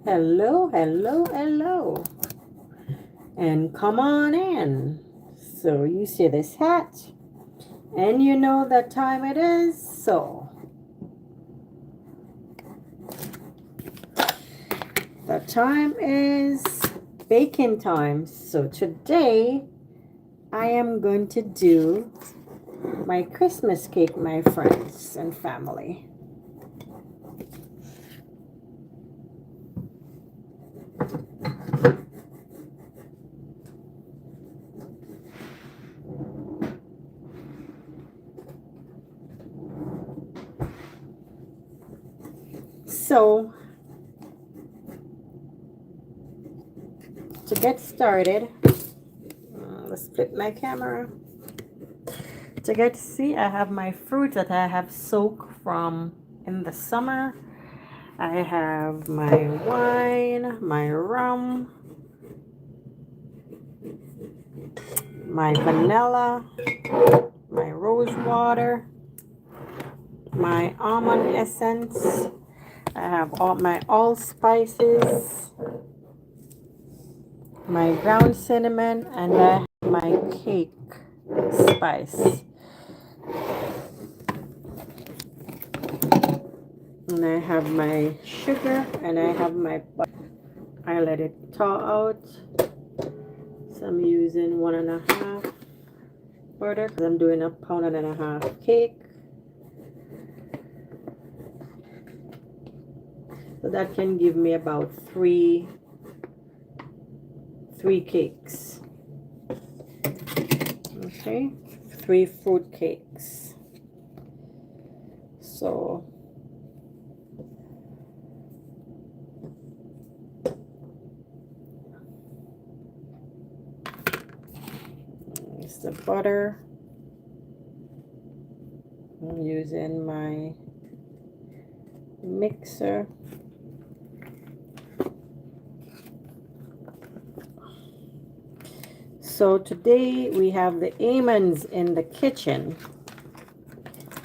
Hello, hello, hello. And come on in. So you see this hat, and you know that time it is. So the time is baking time. So today I am going to do my Christmas cake, my friends and family. So to get started, let's flip my camera. To get to see, I have my fruit that I have soaked from in the summer. I have my wine, my rum, my vanilla, my rose water, my almond essence. I have all my allspices, my ground cinnamon, and I have my cake spice. And I have my sugar and I have my butter. I let it thaw out. So I'm using 1.5 butter because I'm doing a 1.5 pound cake. So that can give me about three cakes. Okay, 3 fruit cakes. So it's the butter. I'm using my mixer. So today we have the Haymans in the kitchen.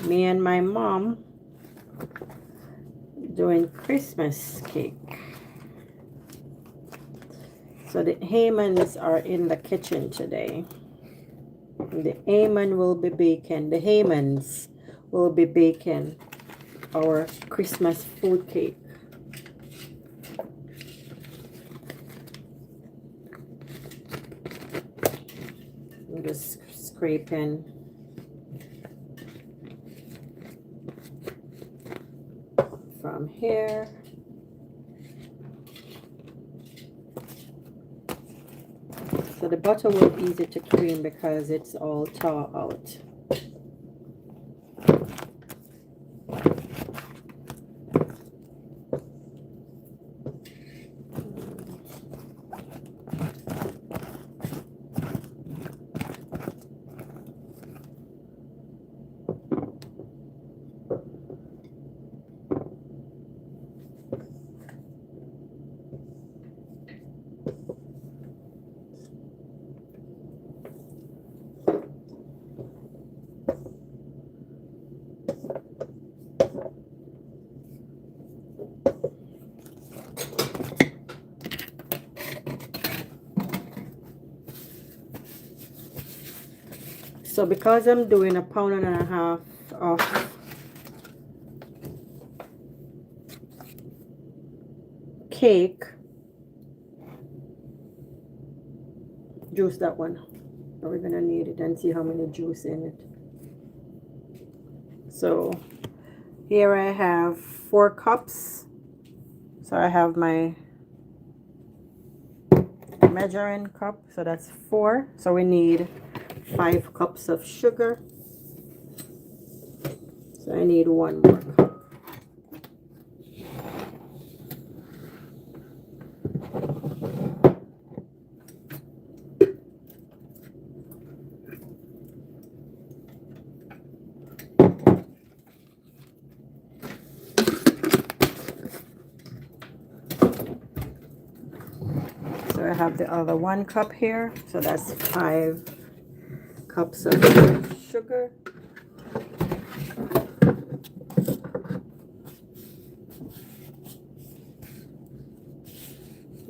Me and my mom doing Christmas cake. So the Haymans are in the kitchen today. The Hayman will be baking. The Haymans will be baking our Christmas food cake. I'm just scraping from here. So the butter will be easy to cream because it's all thaw out. So because I'm doing a 1.5 pounds of cake, juice that one. We're gonna need it and see how many juice in it. So here I have 4 cups. So I have my measuring cup, so that's 4. So we need 5 cups of sugar. So I need 1 more cup. So I have the other 1 cup here. So that's 5 cups of sugar.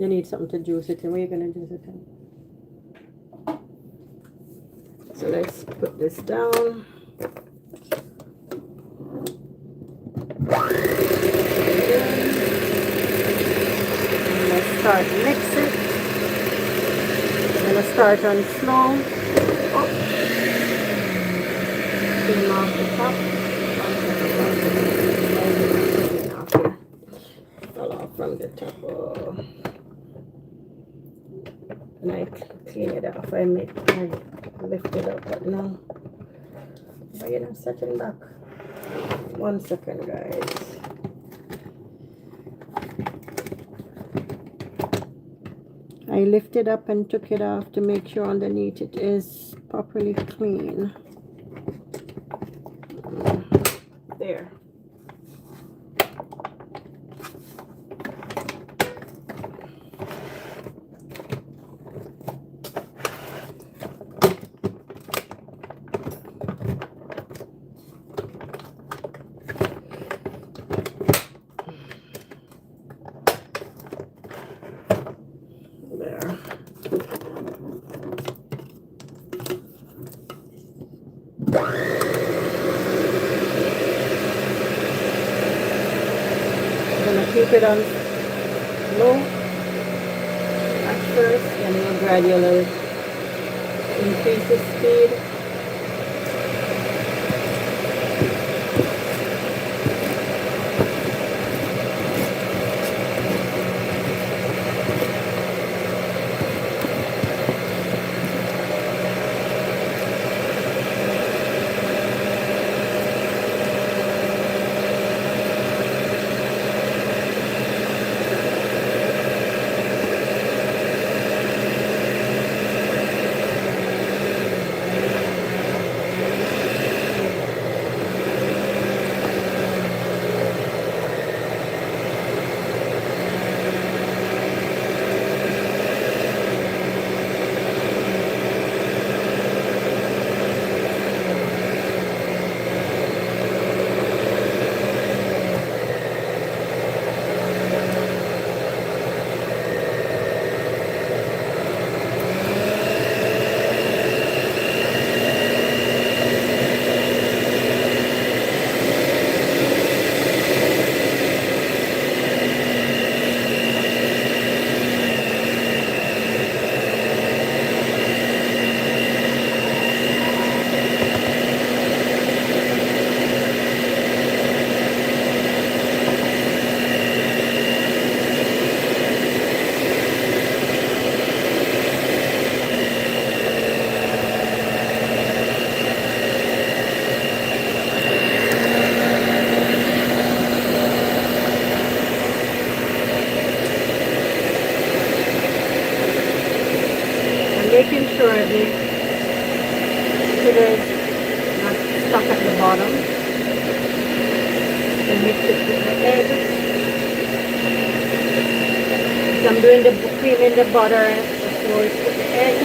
You need something to juice it in. Where are you going to juice it in? So let's put this down. And let's start mix it. I'm going to start on slow. Oh. Clean off the top. Fall off from the top. Oh. And I clean it off. I lift it up, but no. But you know, setting back. 1 second, guys. I lifted up and took it off to make sure underneath it is properly clean. There. Keep it on low at first, and then gradually increase the speed. Making sure the sugar is not stuck at the bottom. And mix it with the egg. So I'm doing the cream in the butter before I put the egg.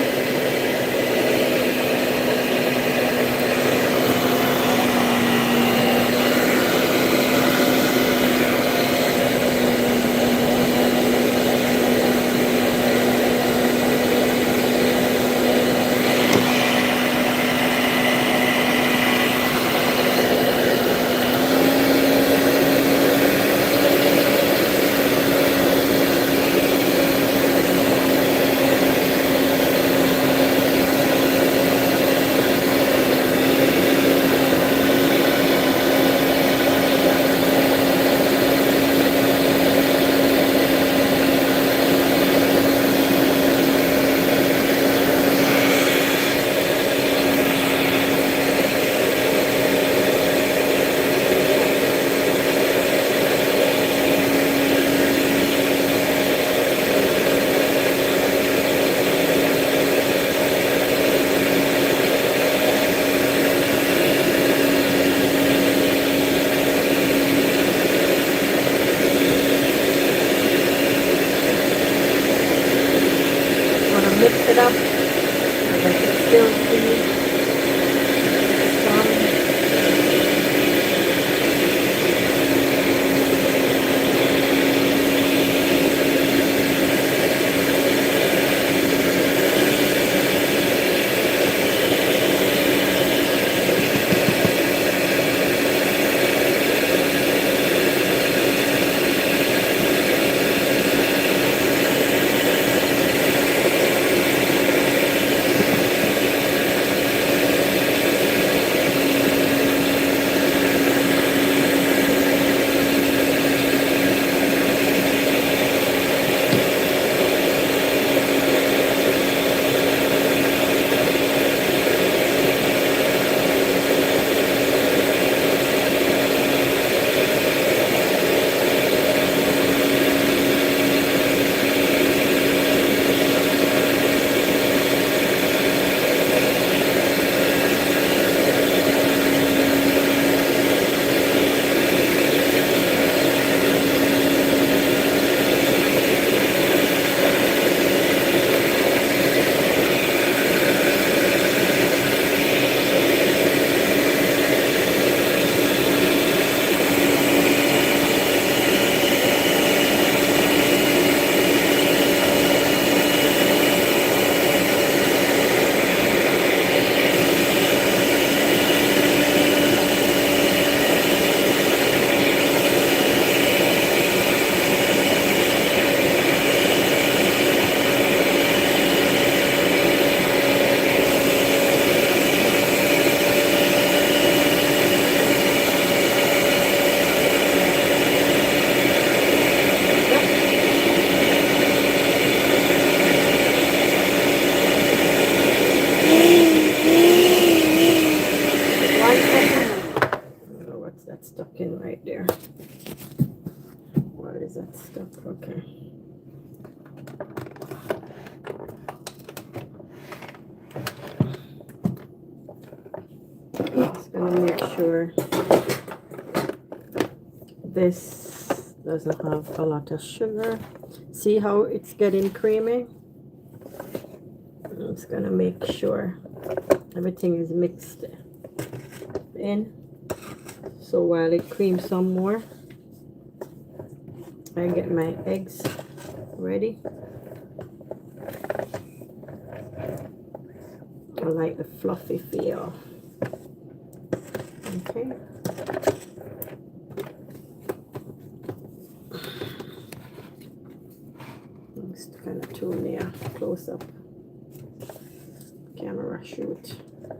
that stuff? Okay. Just gonna make sure this doesn't have a lot of sugar. See how it's getting creamy? I'm just gonna make sure everything is mixed in. So while it creams some more, I get my eggs ready. I like the fluffy feel. Okay. Just kind of tune there, close up. Camera shoot. I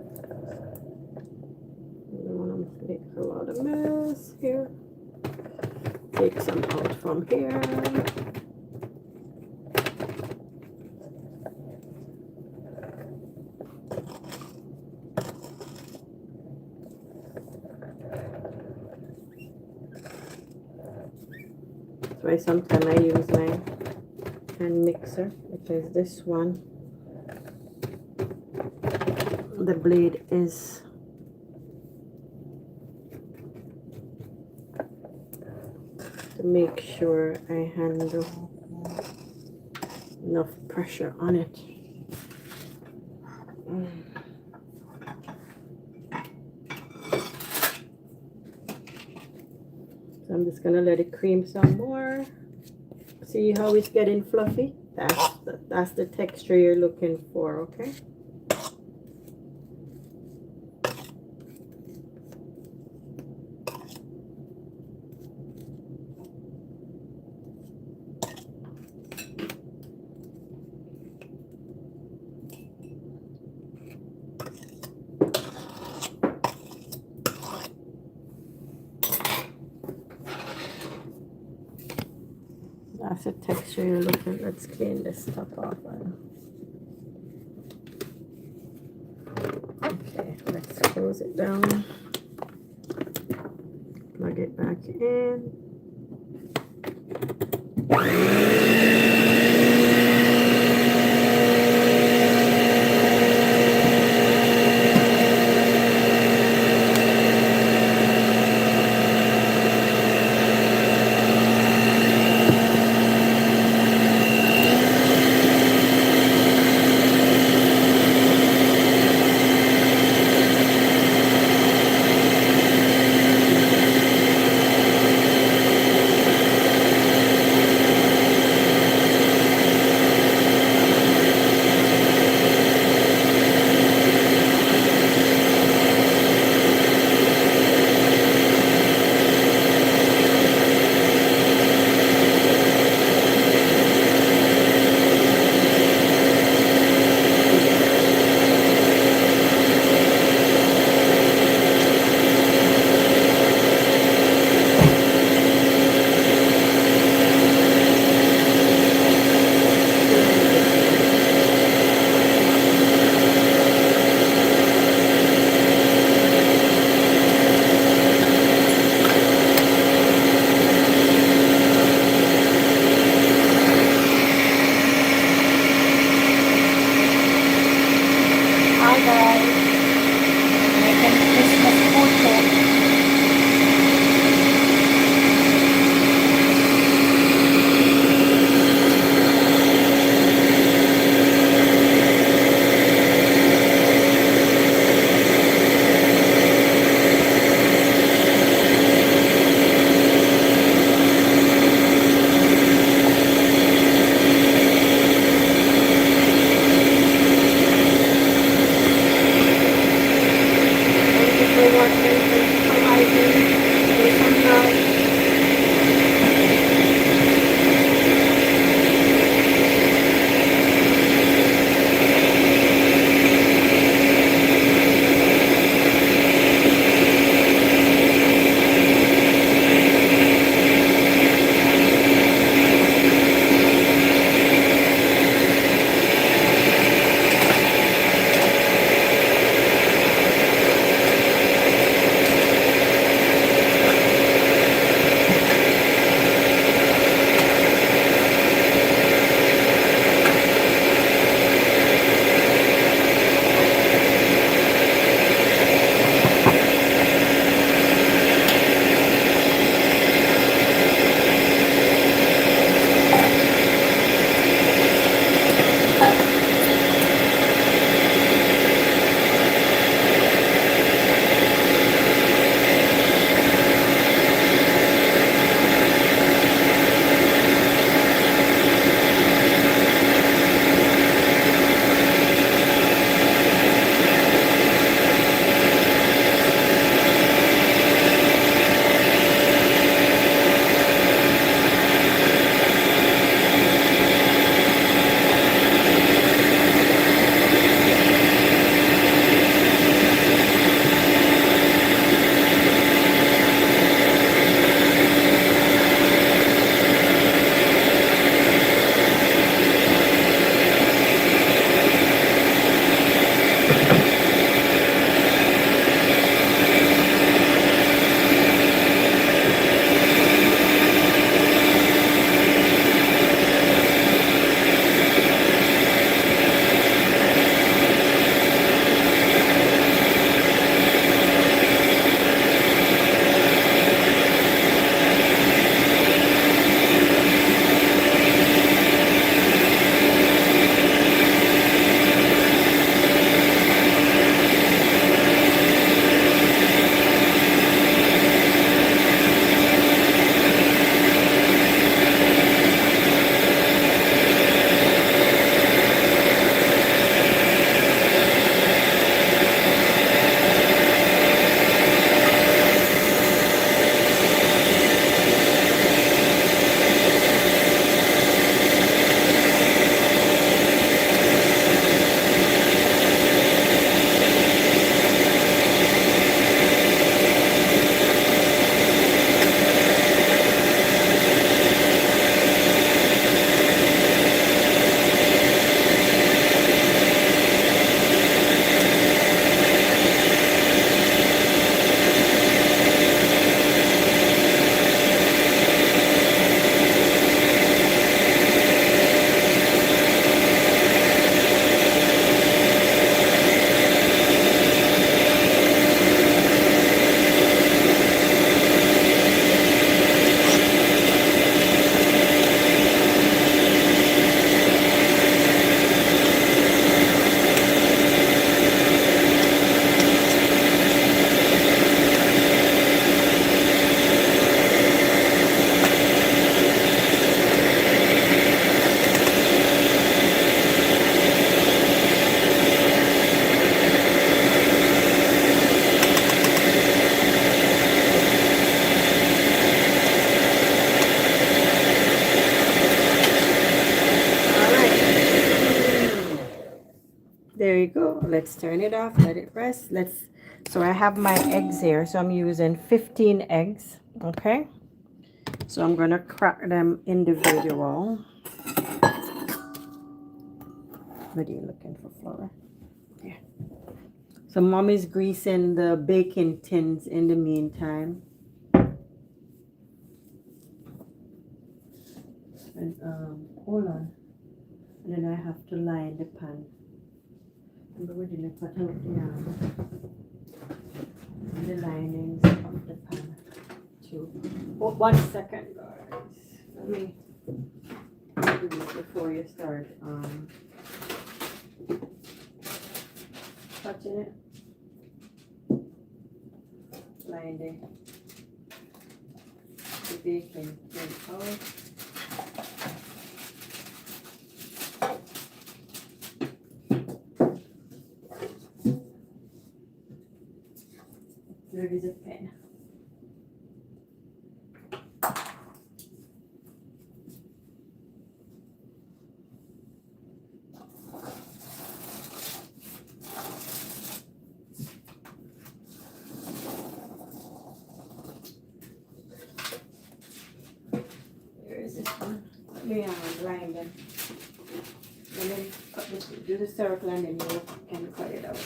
don't want to make a lot of mess here. Take some out from here. That's why sometimes I use my hand mixer, because this one, the blade is to make sure I handle enough pressure on it. So I'm just gonna let it cream some more. See how it's getting fluffy? That's the texture you're looking for, okay? That's the texture you're looking. Let's clean this top off. Okay, let's close it down. Plug it back in. There you go. Let's turn it off. Let it rest. So I have my eggs here. So I'm using 15 eggs. Okay. So I'm going to crack them individual. What are you looking for, Flora? Yeah. So mommy's greasing the baking tins in the meantime. And hold on. And then I have to line the pan. And we're going to put out the linings of the pan too. Oh, 1 second, guys. Let me do this before you start touching it. Line the baking tin out. There is a pen. Where is this one? Let me line them. And then cut this, do the circle and then you can cut it out.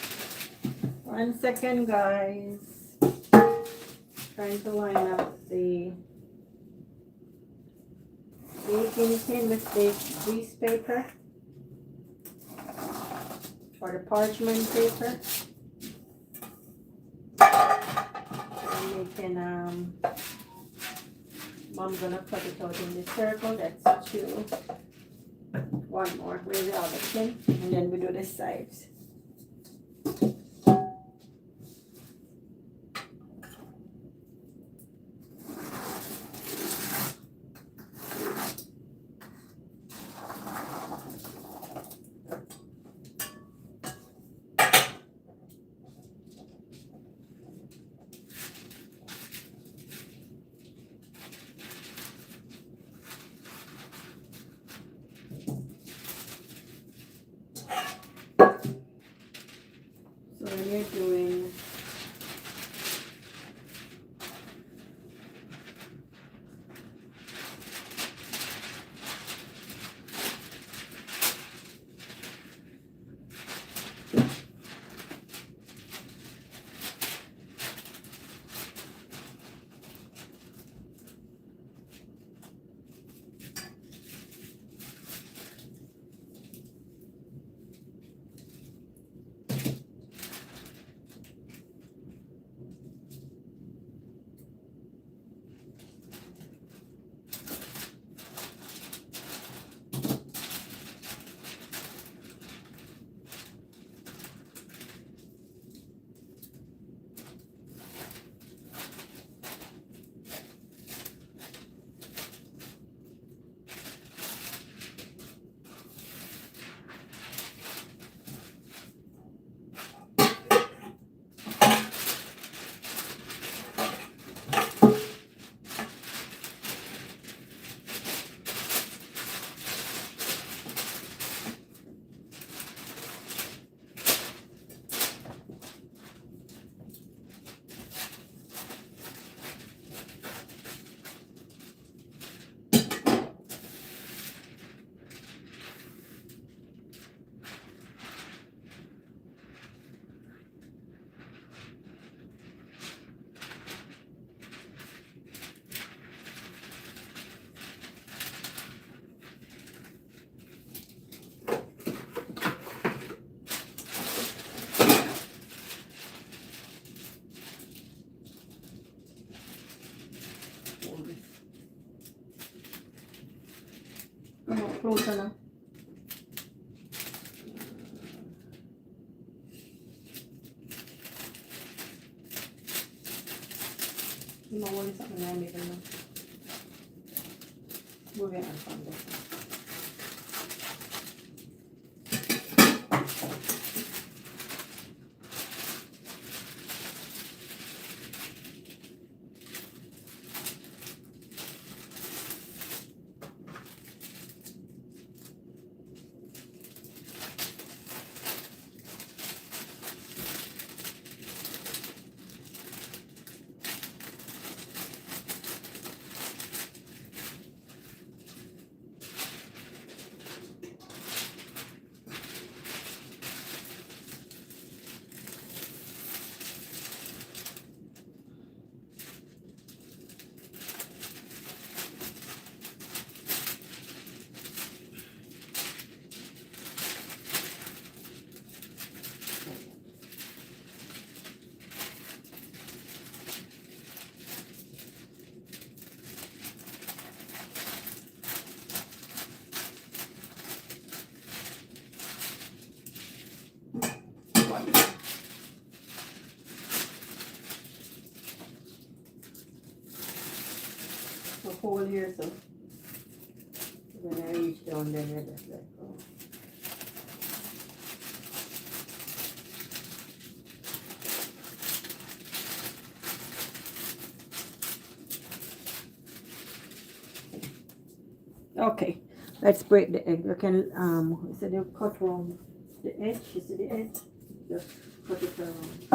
1 second, guys. Trying to line up the baking tin with the grease paper or the parchment paper. And we can Mom's gonna cut it out in the circle. That's 2. One more. Where's the other tin? And then we do the sides. So when you're doing closer now. You know what is something I need to know. Move it on from there. here, so when I reach down there, I just let go. Okay, let's break the egg. You can you said you cut around the edge. You see the edge? Just cut it around.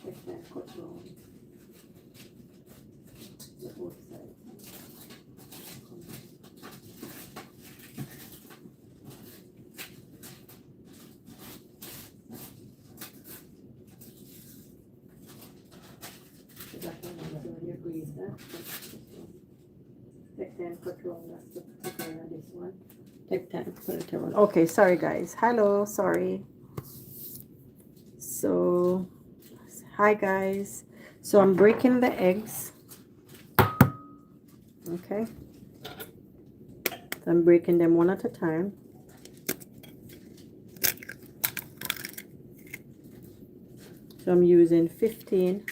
Take that, cut around the both sides. So that one is already agreed, take time, cut around, that's the pattern of this one. Take time, put it around. Okay, sorry guys. Hello, sorry. So, hi guys. So I'm breaking the eggs. Okay. So I'm breaking them one at a time. So I'm using 15.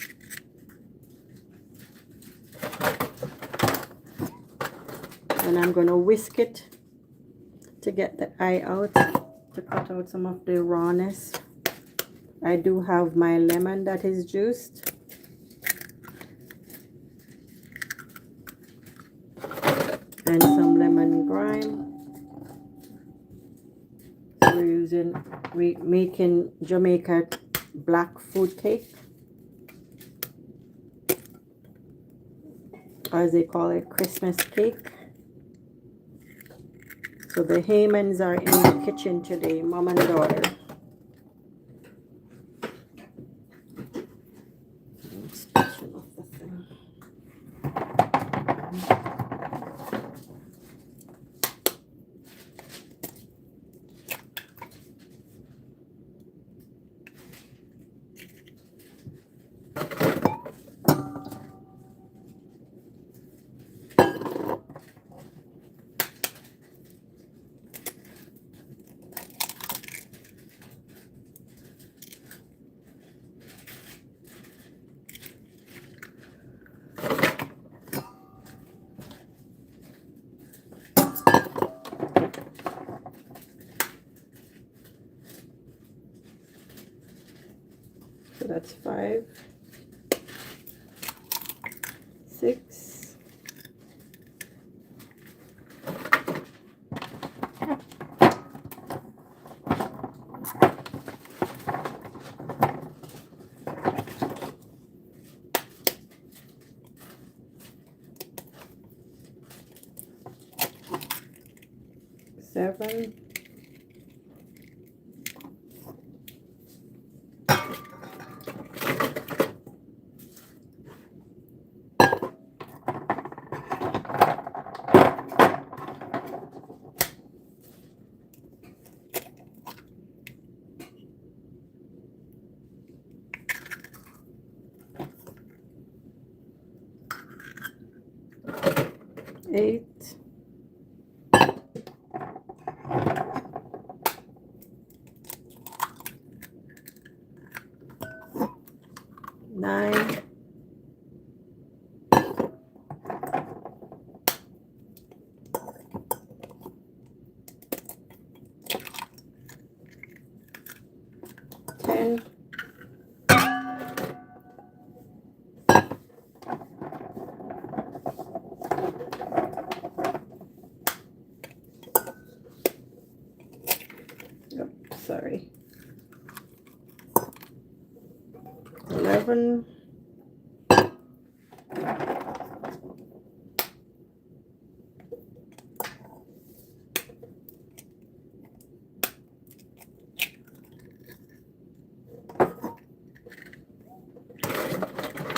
And I'm going to whisk it to get the eye out, to cut out some of the rawness. I do have my lemon that is juiced. And some lemon grime. So we're making Jamaica black fruit cake, or as they call it, Christmas cake. So the Haymans are in the kitchen today, mom and daughter. So that's 5, 6, 7, 8, 9, 10, 11,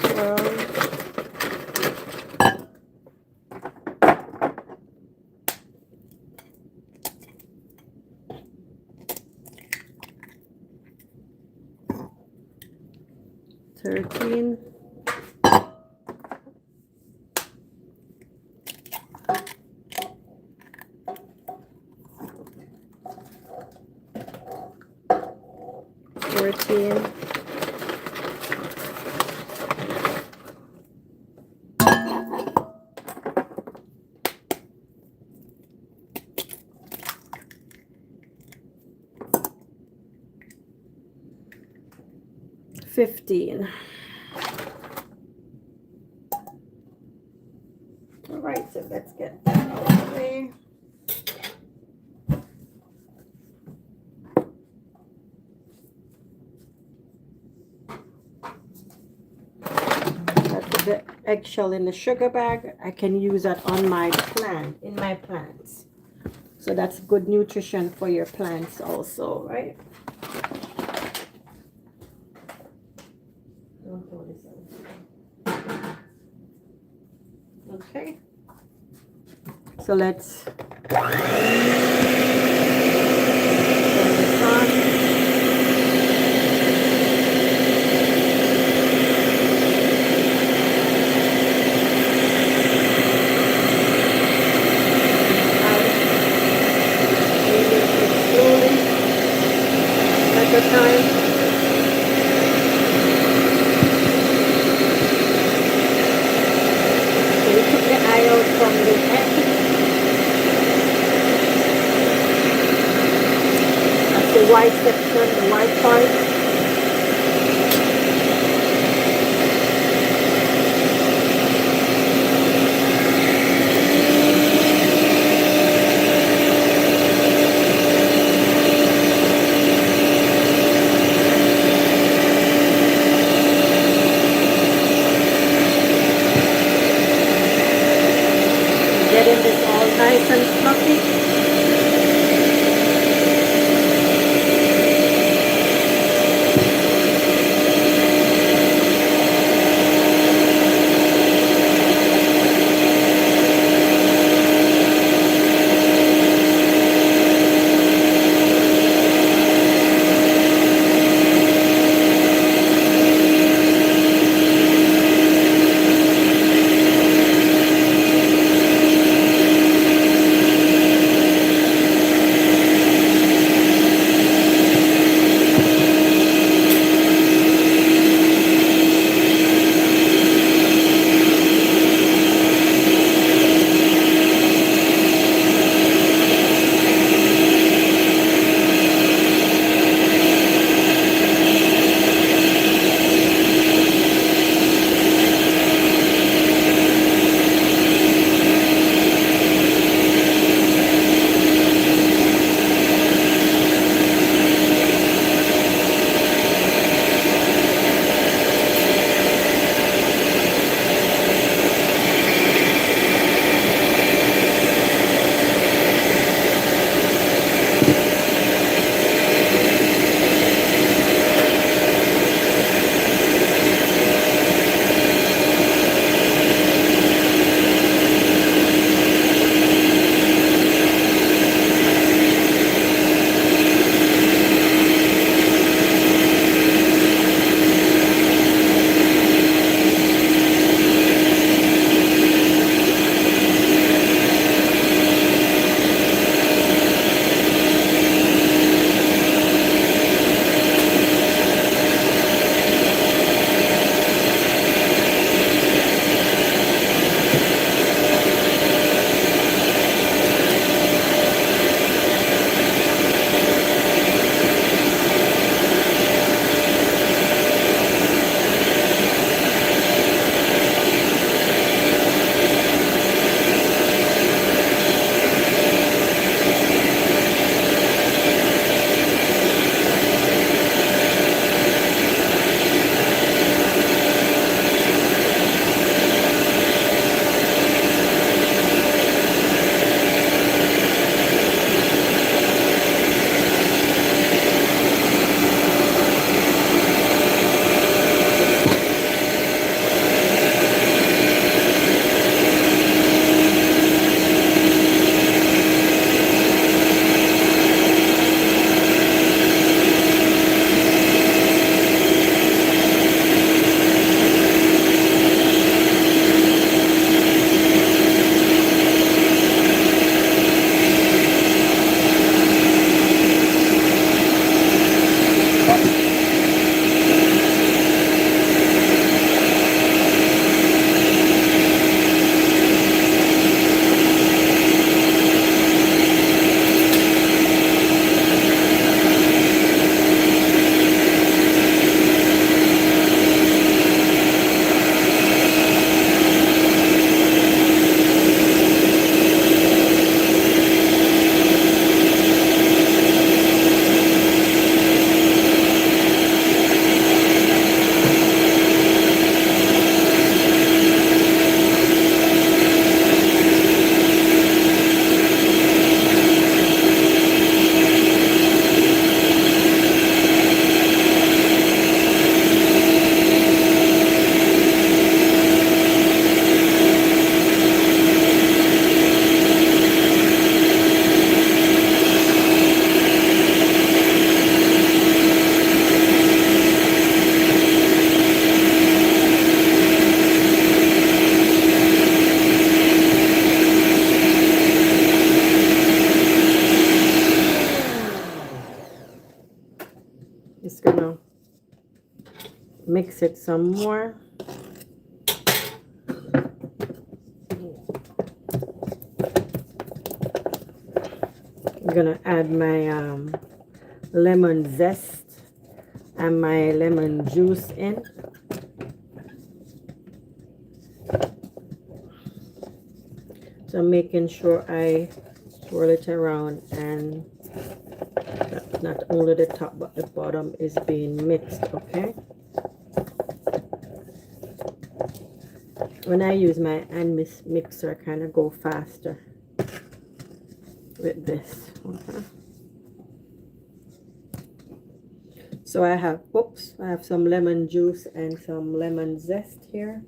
12, 13, 14, 15. All right, so let's get that out of the way. I put the eggshell in the sugar bag. I can use that on my plant, in my plants. So that's good nutrition for your plants also, right? Okay. So let's turn this on. At a time. So we took the eye out from the egg. That's the white section, the white part. Getting this all nice and fluffy. mix it some more. I'm gonna add my lemon zest and my lemon juice in. So making sure I swirl it around and that not only the top but the bottom is being mixed, okay? When I use my hand mixer, I kind of go faster with this, okay? So I have some lemon juice and some lemon zest here.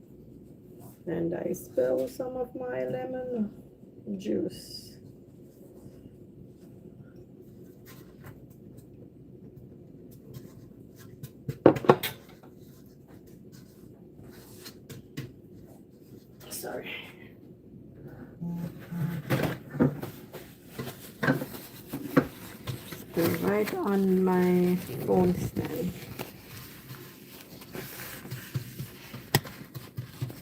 And I spill some of my lemon juice. Sorry. Spill right on my phone stand.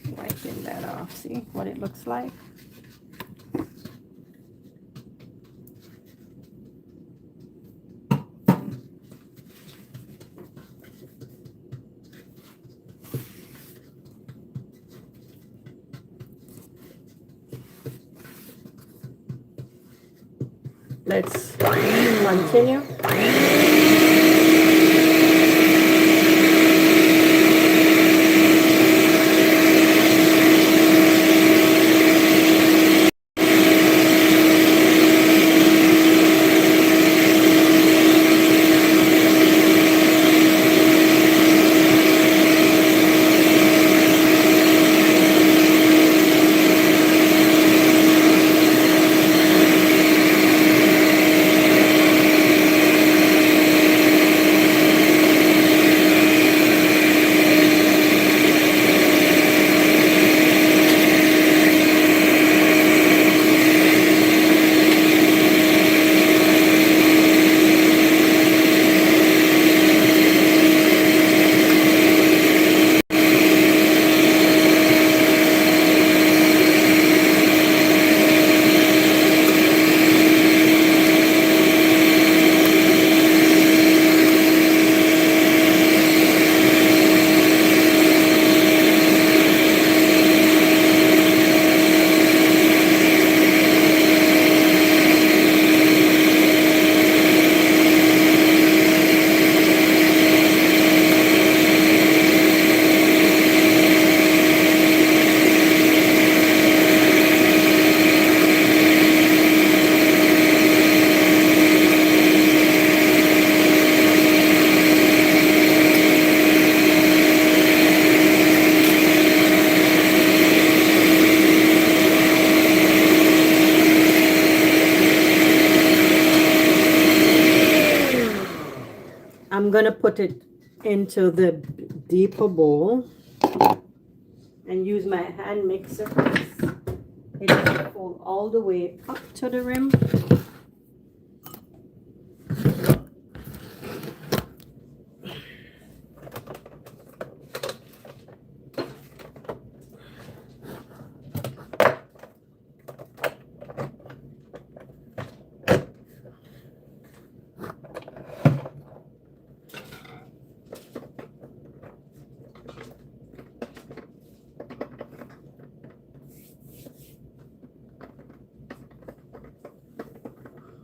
Wiping that off. See what it looks like? Let's continue. I'm gonna put it into the deeper bowl and use my hand mixer. It will fold all the way up to the rim.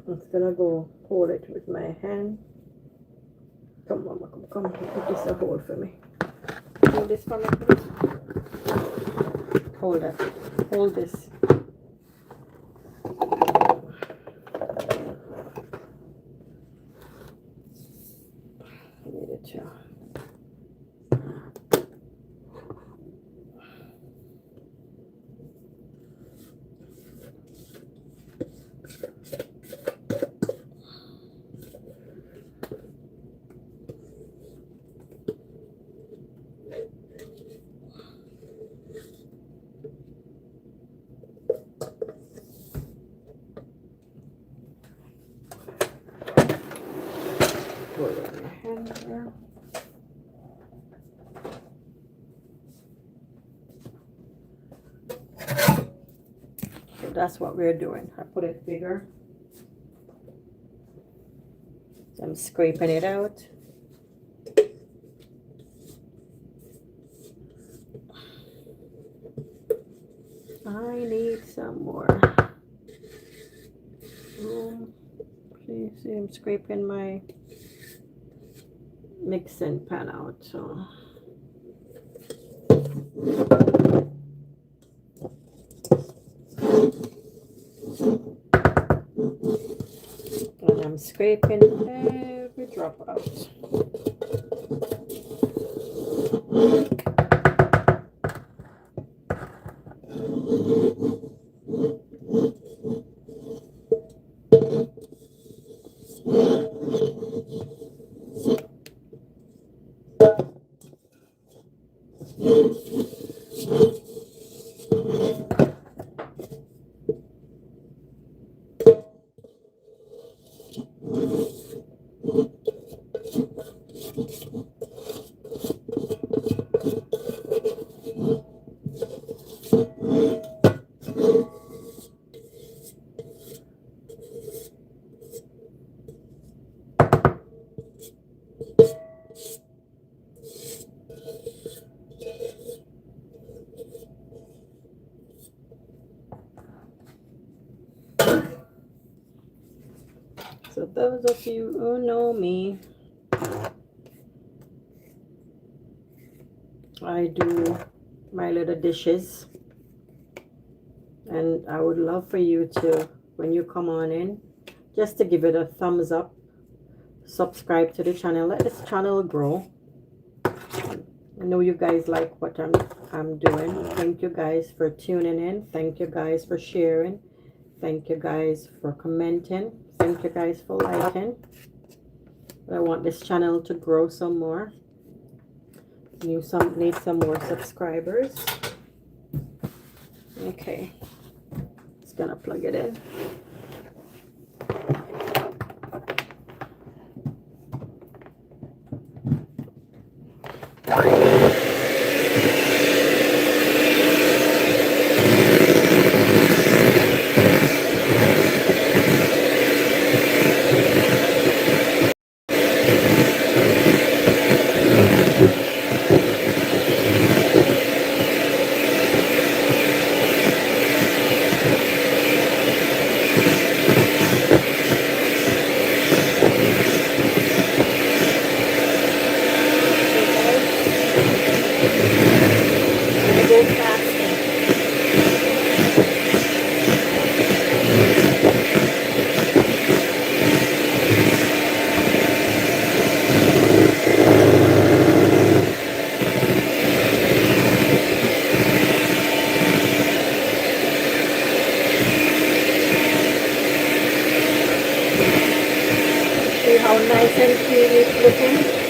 I'm just gonna go hold it with my hand. Come on, come. Put this a hold for me. Hold this for me, please. Hold that. Hold this. Need it too. that's what we're doing. I put it bigger. So I'm scraping it out. I need some more room. See, I'm scraping my mixing pan out. So and I'm scraping every drop out. So those of you who know me, I do my little dishes, and I would love for you to, when you come on in, just to give it a thumbs up, subscribe to the channel, let this channel grow. I know you guys like what I'm doing. Thank you guys for tuning in. Thank you guys for sharing. Thank you guys for commenting. Thank you guys for liking. I want this channel to grow some more. Need some more subscribers. Okay, just gonna plug it in. See how nice and creamy it's looking?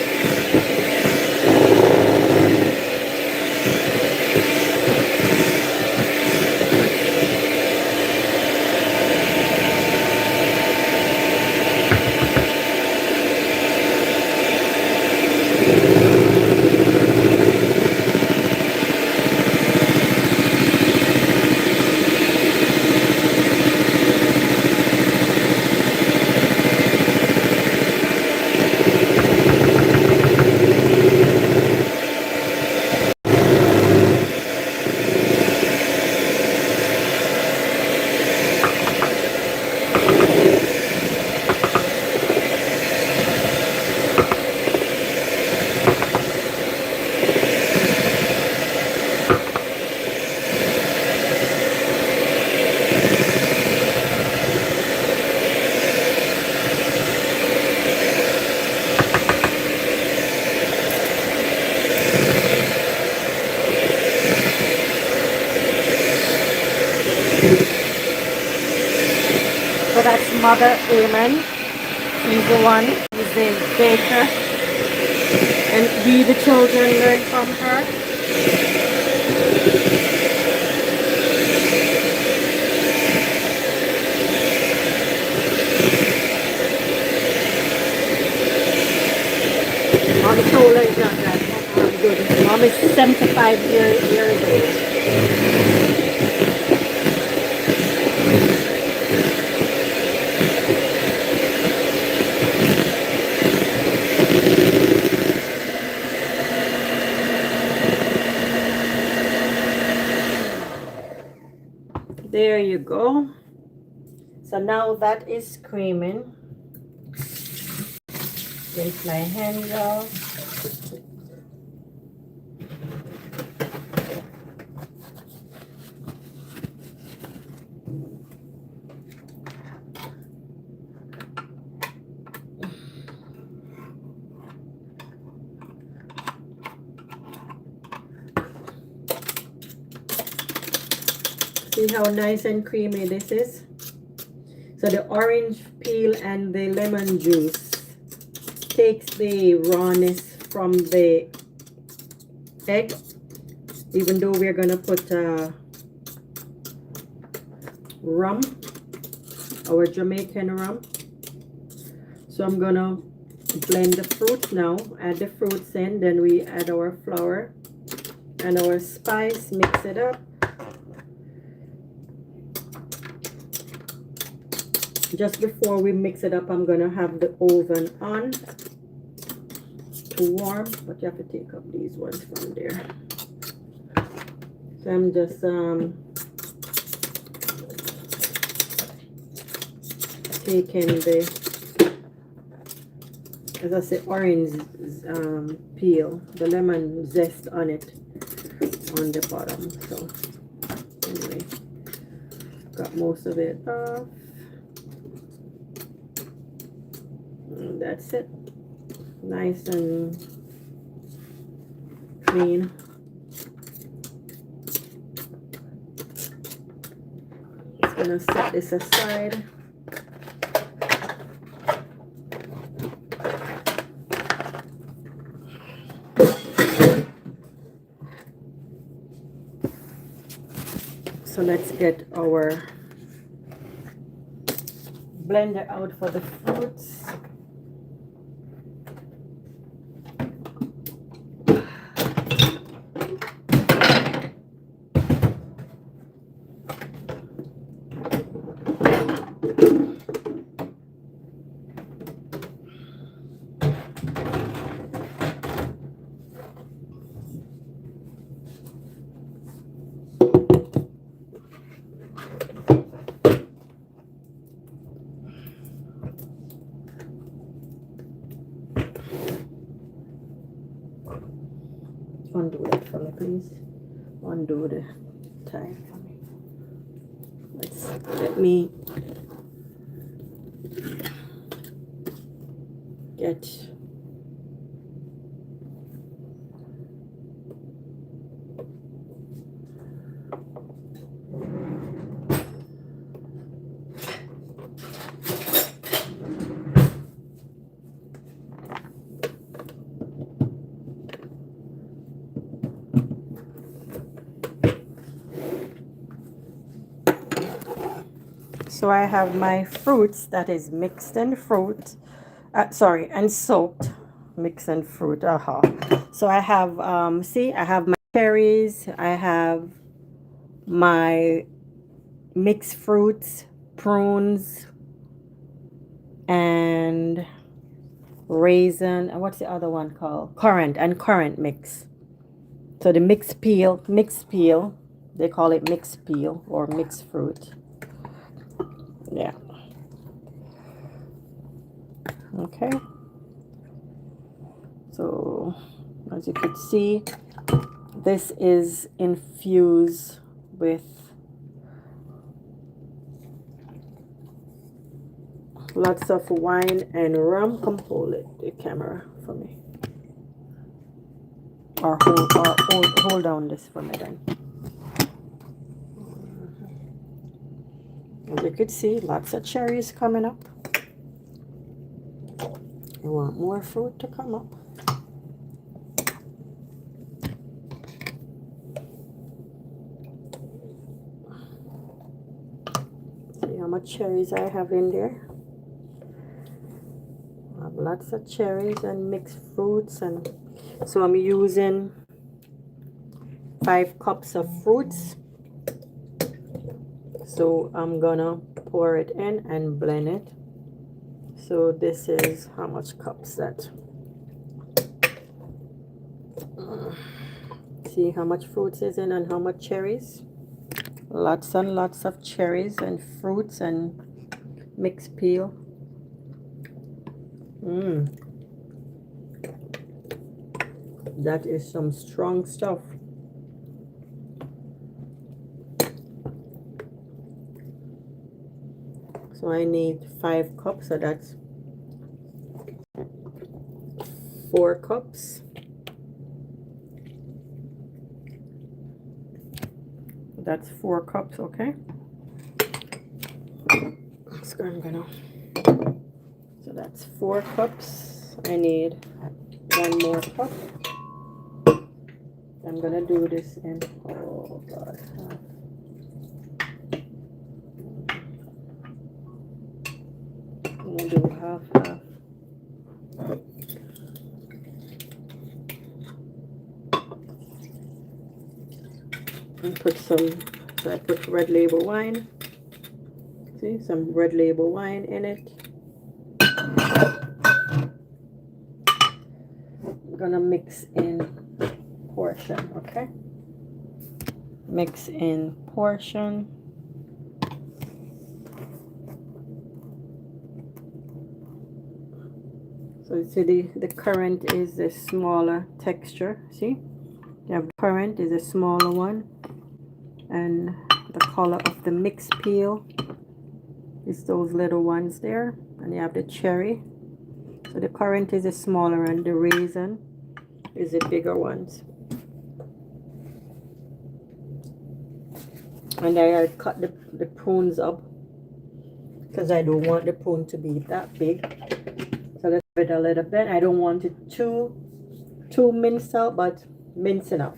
So that's Mother Hayman. She's the one who's the baker. And we, the children, learn from her. Mom told her it's not that good. Mom is 75 years old. There you go. So now that is creaming. Rinse my hands off. See how nice and creamy this is? So the orange peel and the lemon juice takes the rawness from the egg, even though we're gonna put rum, our Jamaican rum. So I'm gonna blend the fruits now, add the fruits in, then we add our flour and our spice, mix it up. Just before we mix it up, I'm gonna have the oven on to warm, but you have to take up these ones from there. So I'm just taking the, as I say, orange peel, the lemon zest on it, on the bottom. So anyway, got most of it off. And that's it. Nice and clean. Just gonna set this aside. So let's get our blender out for the fruits. Undo that for me, please. Undo the tie for me. Let me get so I have my fruits that is mixed and fruit, sorry, and soaked, mixed and fruit. So I have see, I have my cherries, I have my mixed fruits, prunes, and raisin, and what's the other one called? Currant mix. So the mixed peel, they call it mixed peel or mixed fruit. Yeah. Okay. So as you can see, this is infused with lots of wine and rum. Come hold it, the camera for me, or hold down this for me then. As you could see, lots of cherries coming up. You want more fruit to come up. See how much cherries I have in there. I have lots of cherries and mixed fruits, and so I'm using 5 cups of fruits. So I'm gonna pour it in and blend it. So this is how much cups that. See how much fruits is in and how much cherries. Lots and lots of cherries and fruits and mixed peel. That is some strong stuff. So I need 5 cups, so that's 4 cups. That's 4 cups, okay? So I'm gonna, so that's 4 cups. I need 1 more cup. I'm gonna do this in, oh God. I'm gonna do half. And put some, so I put red label wine. See, some red label wine in it. I'm gonna mix in portion, okay? Mix in portion. So you see the currant is the smaller texture, see? You have currant is a smaller one, and the color of the mixed peel is those little ones there, and you have the cherry. So the currant is the smaller and the raisin is the bigger ones. And I cut the prunes up because I don't want the prune to be that big. So let's give it a little bit. I don't want it too minced out, but mince enough.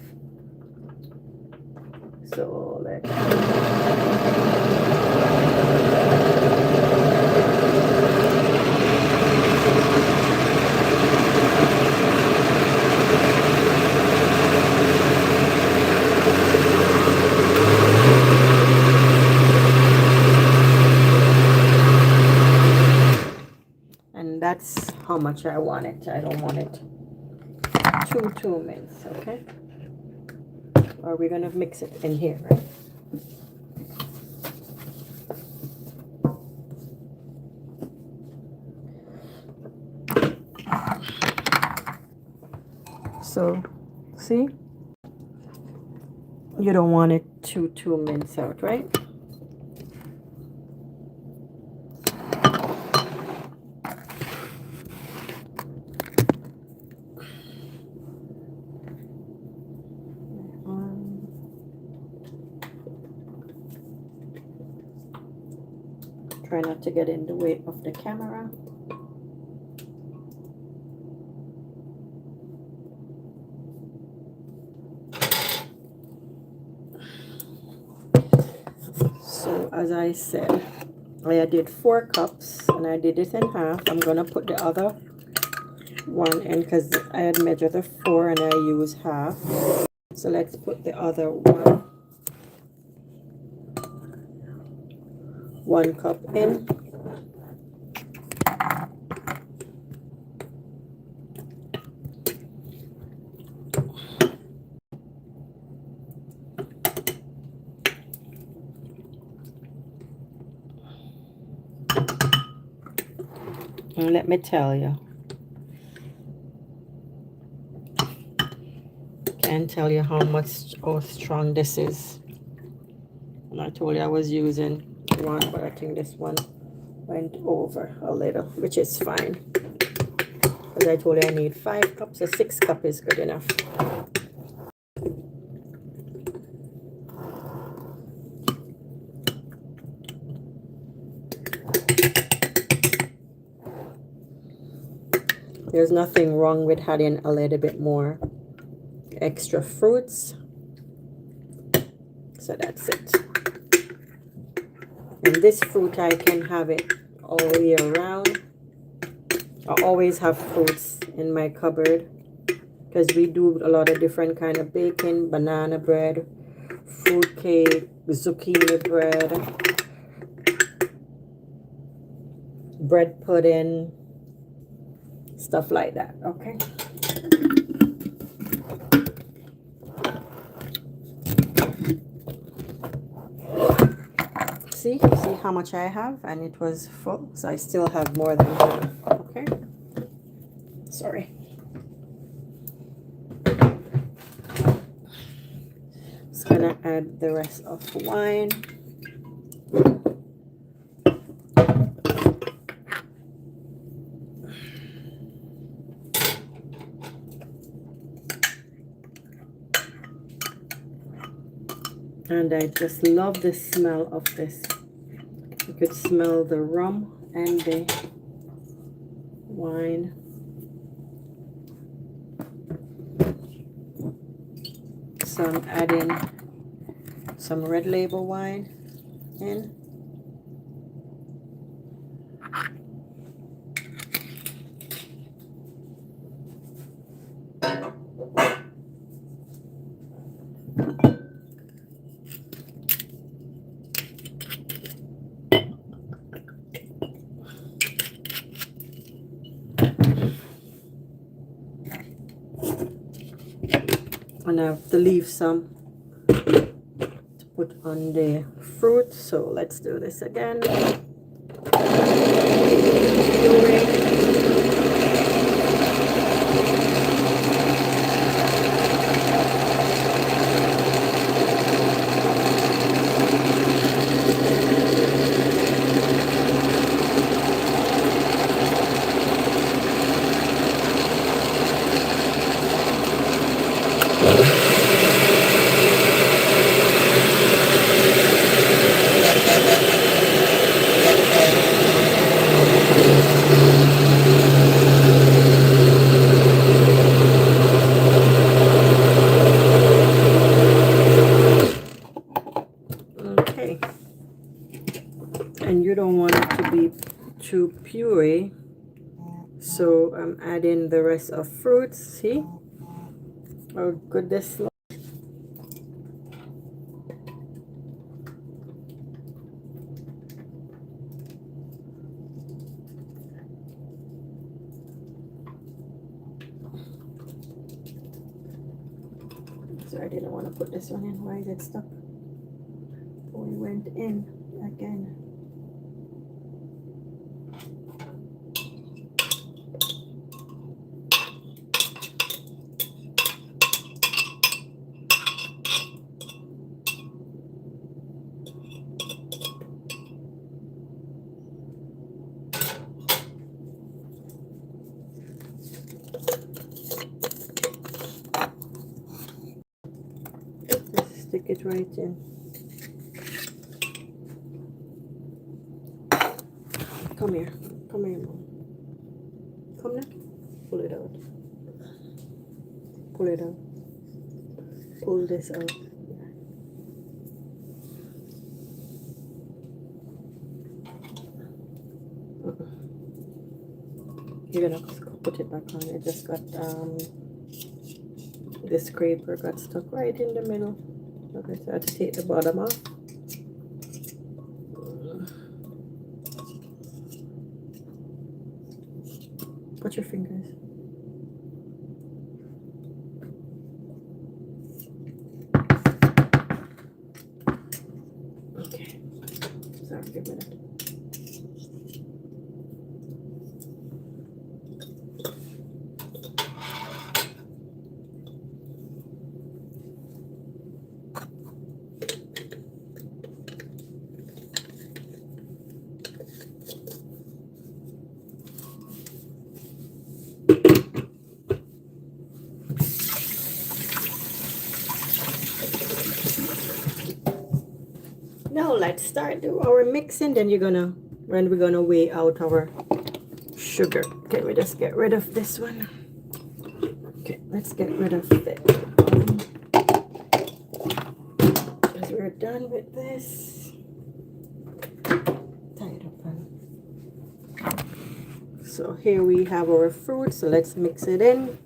So let's, and that's how much I want it. I don't want it too minced, okay? Or we're gonna mix it in here, right? So, see? You don't want it too minced out, right? Try not to get in the way of the camera. So as I said, I did 4 cups and I did it in half. I'm gonna put the other one in because I had measured the 4 and I used half. So let's put the other 1 cup in. And let me tell you, can't tell you how strong this is. And I told you I was using 1, but I think this one went over a little, which is fine. Because I told you I need 5 cups, so 6 cups is good enough. There's nothing wrong with adding a little bit more extra fruits. So that's it. And this fruit, I can have it all year round. I always have fruits in my cupboard because we do a lot of different kind of baking, banana bread, fruit cake, zucchini bread, bread pudding, stuff like that, okay? see how much I have, and it was full, so I still have more than enough. Okay, sorry. Just gonna add the rest of the wine. And I just love the smell of this. You could smell the rum and the wine. So I'm adding some red label wine in. And I have to leave some to put on the fruit. So let's do this again. Okay, and you don't want it to be too puree, so I'm adding the rest of fruits. See how good this looks. So I didn't want to put this one in. Why is it stuck? Oh, it went in again. Just stick it right in. Come here, Mom. Come now. Pull it out. Pull it out. Pull this out. You're gonna put it back on. It just got the scraper got stuck right in the middle. Okay, so I have to take the bottom off. Put your fingers. Okay. Sorry, give me that. Now let's start do our mixing. Then we're gonna weigh out our sugar. Can we just get rid of this one? Okay, let's get rid of it. Because we're done with this. Tie it up. So here we have our fruit. So let's mix it in.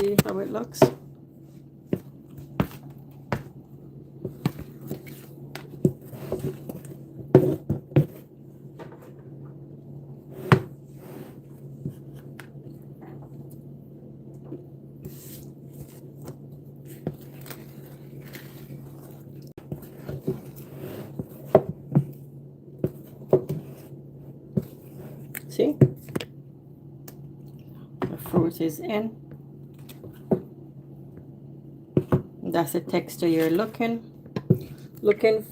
see how it looks. See? The fruit is in. That's the texture you're looking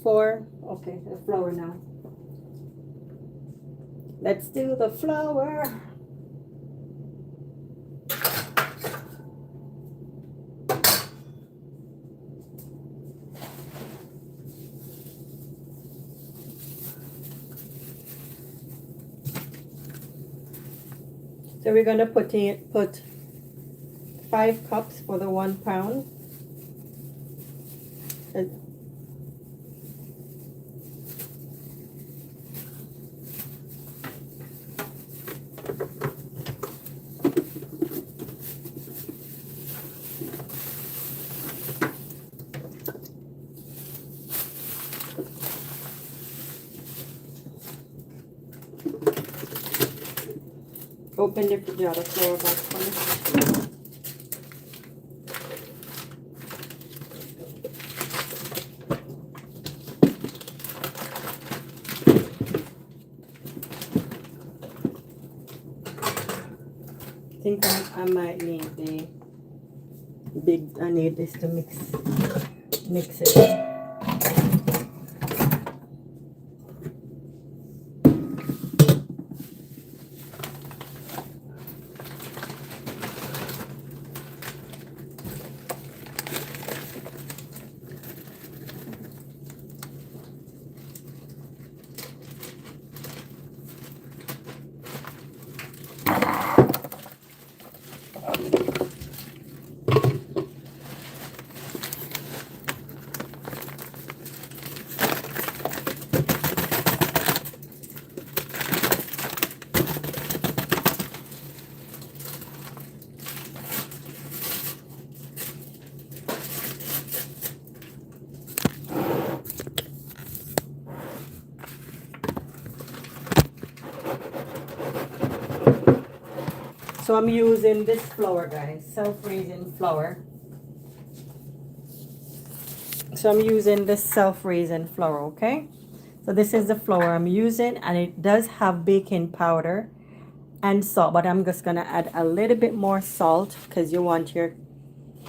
for. Okay, the flour now. Let's do the flour. So we're gonna put 5 cups for the 1 pound. Open the jar of flour back for me. I think I might need I need this to mix it. So I'm using this flour, guys, self-raising flour. So I'm using this self-raising flour, okay? So this is the flour I'm using, and it does have baking powder and salt, but I'm just gonna add a little bit more salt because you want your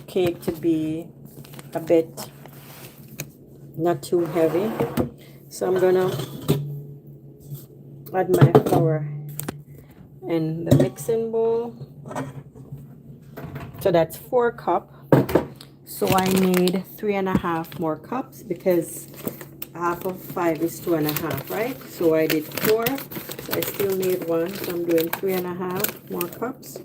cake to be a bit not too heavy. So I'm gonna add my flour in the mixing bowl. So that's 4 cups. So I need 3.5 more cups because half of 5 is 2.5, right? So I did 4. So I still need 1. So I'm doing 3.5 more cups.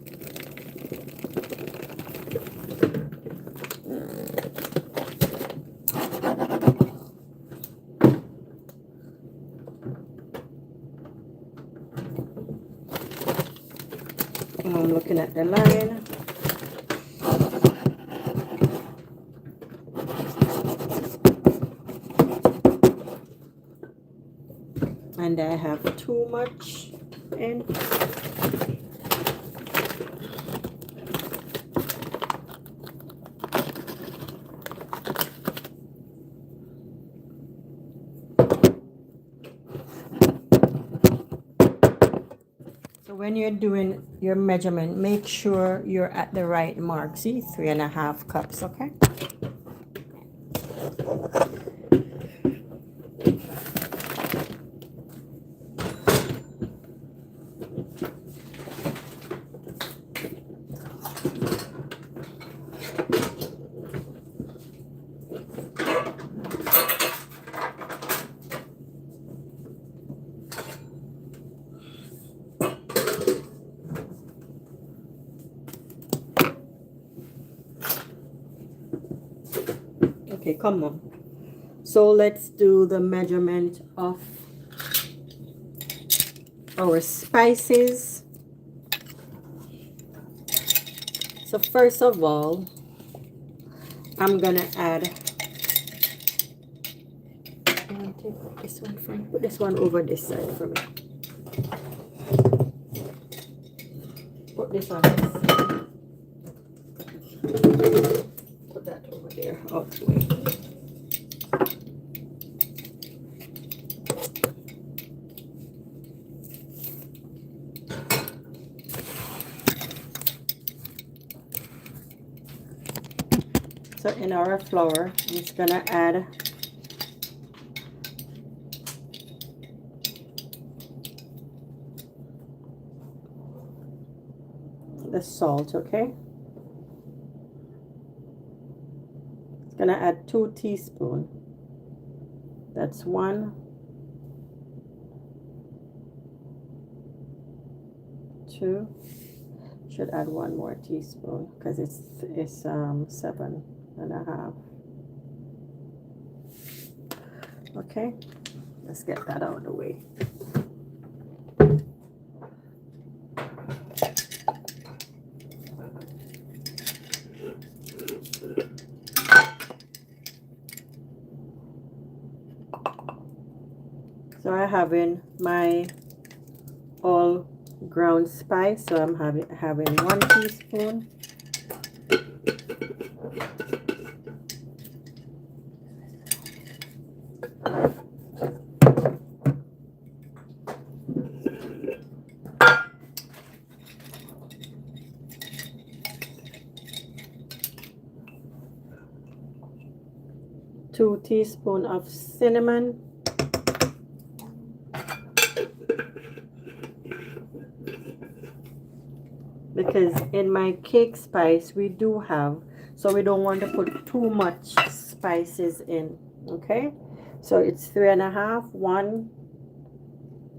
I'm looking at the line. And I have too much in. So when you're doing your measurement, make sure you're at the right mark. See, 3.5 cups, okay? Okay, come on. So let's do the measurement of our spices. So So first of all, I'm gonna add. Take this one from. Put this one over this side for me. Put this on this side. Put that over there, out the way. So in our flour, I'm just gonna add the salt, okay? It's gonna add 2 teaspoons. That's 1, 2. Should add 1 more teaspoon because it's 7.5. Okay, let's get that out of the way. So I have in my all ground spice, so I'm having 1 teaspoon. Two teaspoons of cinnamon. Because in my cake spice we do have, so we don't want to put too much spices in. Okay, so it's 3.5. 1,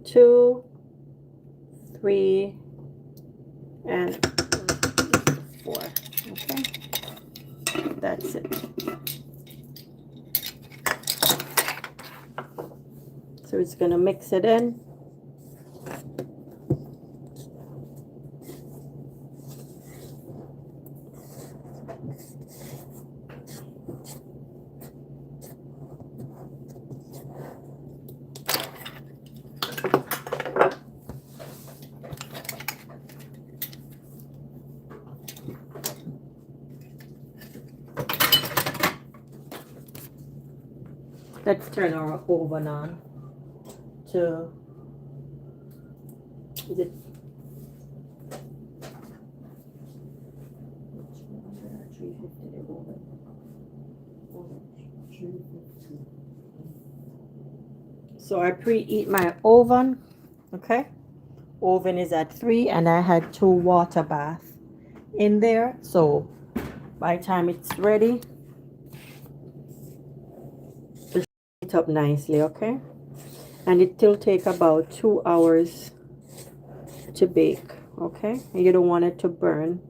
2, 3, and 4. Okay, that's it. So it's gonna mix it in. Let's turn our oven on to, is it 350 the oven? 350. So I preheat my oven, okay? Oven is at 3 and I had 2 water baths in there. So by the time it's ready, it'll heat up nicely, okay? And it will take about 2 hours to bake, okay? And you don't want it to burn.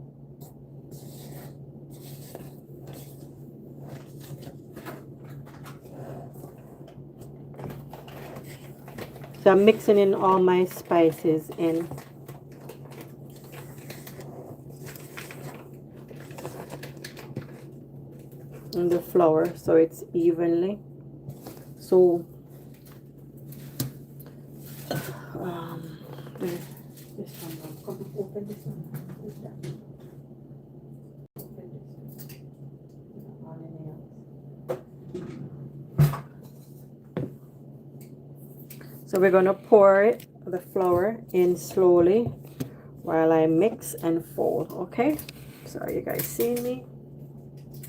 So I'm mixing in all my spices in the flour so it's evenly. So this one, come open this one. So we're gonna pour the flour in slowly while I mix and fold, okay? Sorry you guys see me.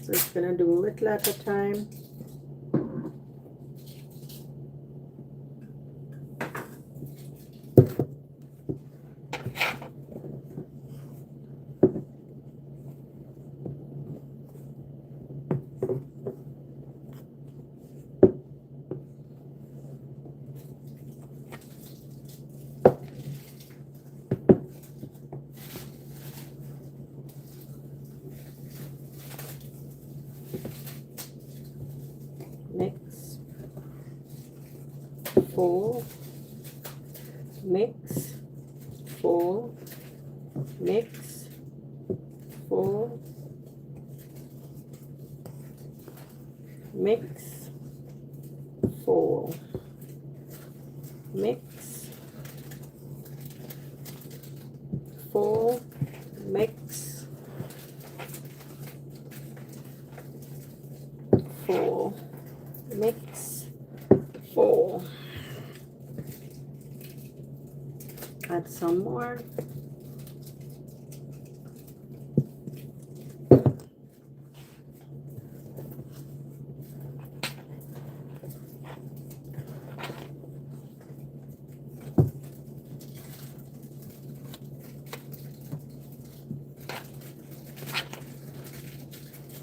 So it's gonna do a little at a time. Mix, fold, mix, fold, mix, fold, mix, fold, mix, fold, mix, fold, mix, fold. Add some more.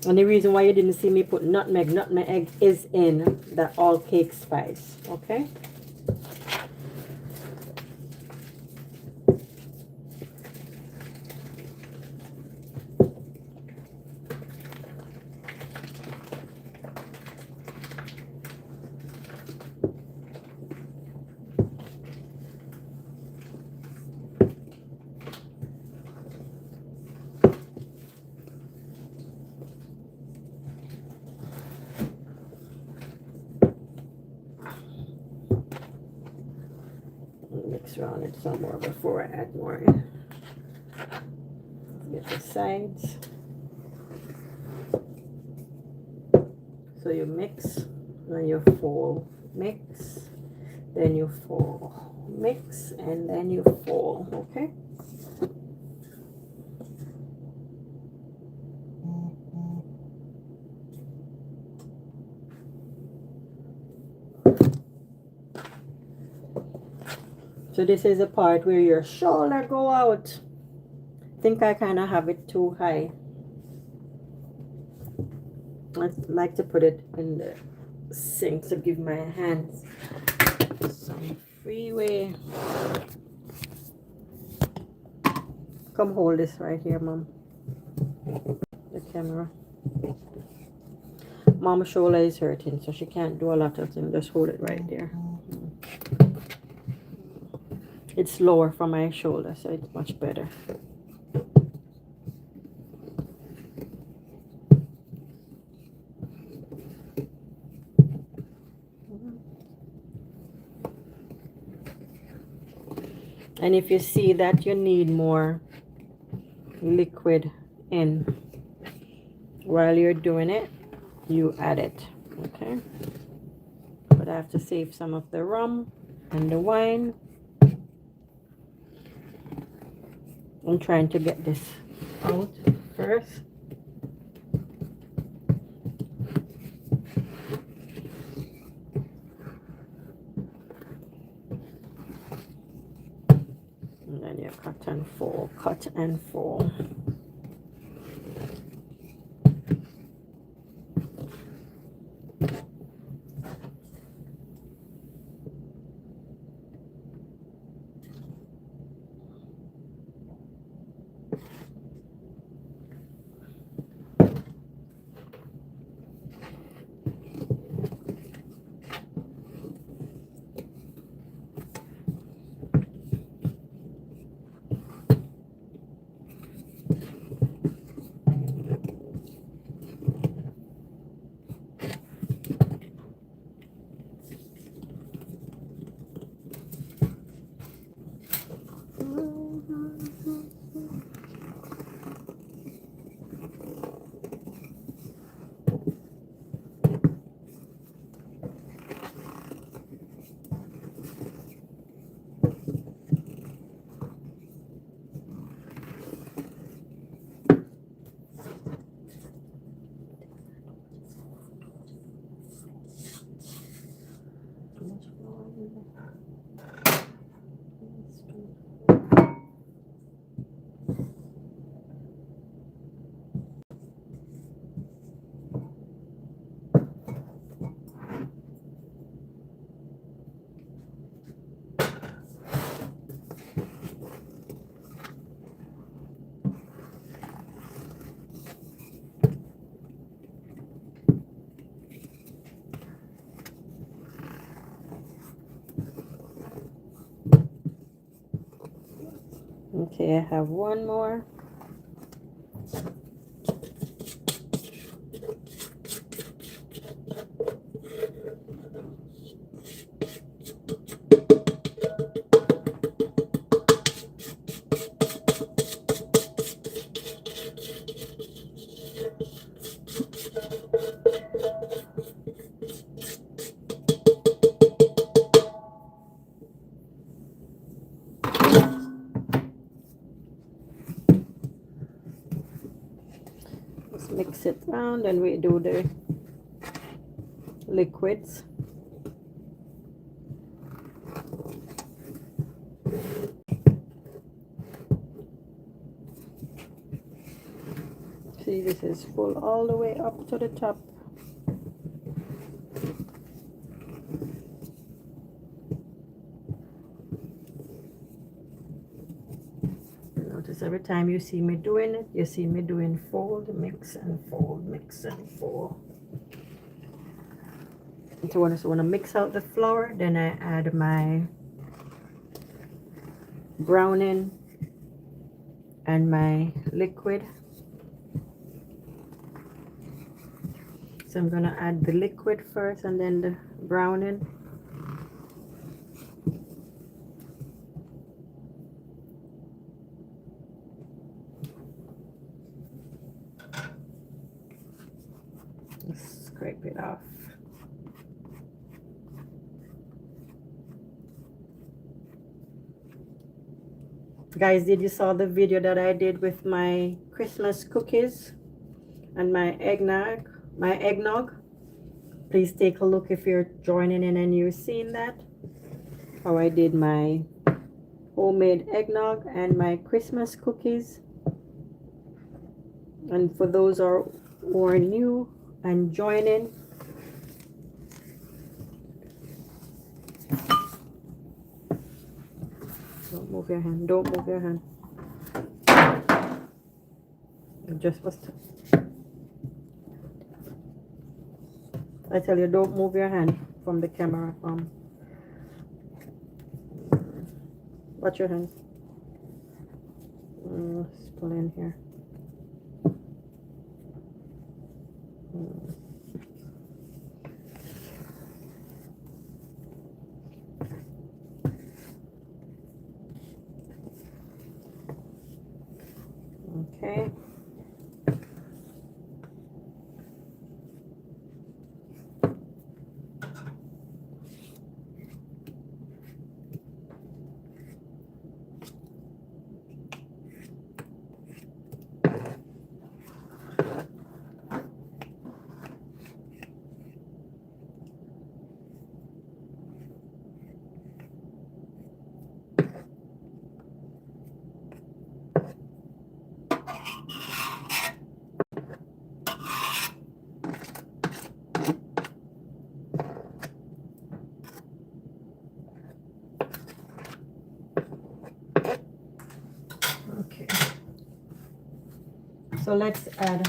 And the reason why you didn't see me put nutmeg is in the all cake spice, okay? Mix around it some more before I add more in. Get the sides. So you mix, then you fold, mix, then you fold, mix, and then you fold, okay? So this is the part where your shoulder go out. I think I kind of have it too high. I like to put it in the sink to give my hands some freeway. Come hold this right here, Mom. The camera. Mom's shoulder is hurting, so she can't do a lot of things. Just hold it right there. It's lower from my shoulder, so it's much better. And if you see that you need more liquid in while you're doing it, you add it, okay? But I have to save some of the rum and the wine. I'm trying to get this out first. And then you cut and fold, cut and fold. Okay, I have one more. Mix it around and we do the liquids. See, this is full all the way up to the top. Notice every time you see me doing it, you see me doing fold, mix and fold, mix and fold. So when I want to mix out the flour, then I add my browning and my liquid. So I'm gonna add the liquid first and then the browning. Just scrape it off. Guys, did you saw the video that I did with my Christmas cookies and my eggnog? Please take a look if you're joining in and you're seeing that. How I did my homemade eggnog and my Christmas cookies. And for those who are new and joining, don't move your hand, don't move your hand. Just was I tell you, don't move your hand from the camera. Watch your hands. Let's pull in here. Okay. Okay. So let's add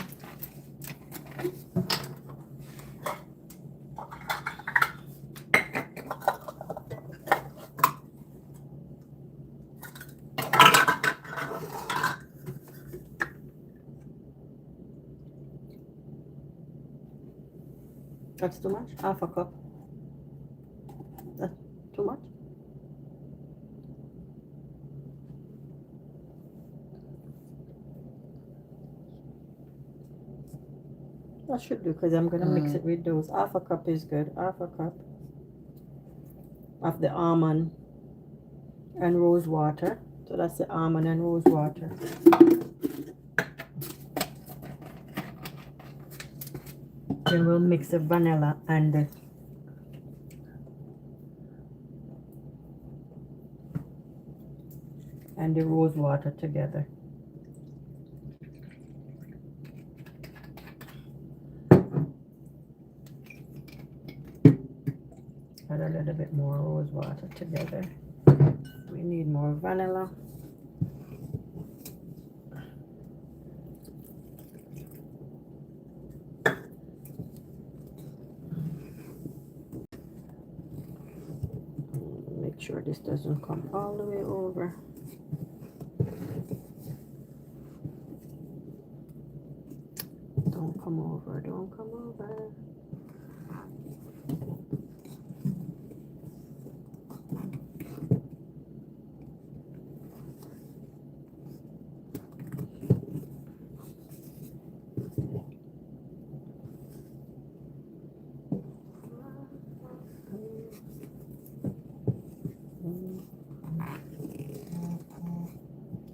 that's too much? Half a cup. That's too much? That should do because I'm going to mix it with those. Half a cup is good. Half a cup of the almond and rose water. So that's the almond and rose water. Then we'll mix the vanilla and the rose water together. Add a little bit more rose water together. We need more vanilla. Make sure this doesn't come all the way over. Don't come over, don't come over.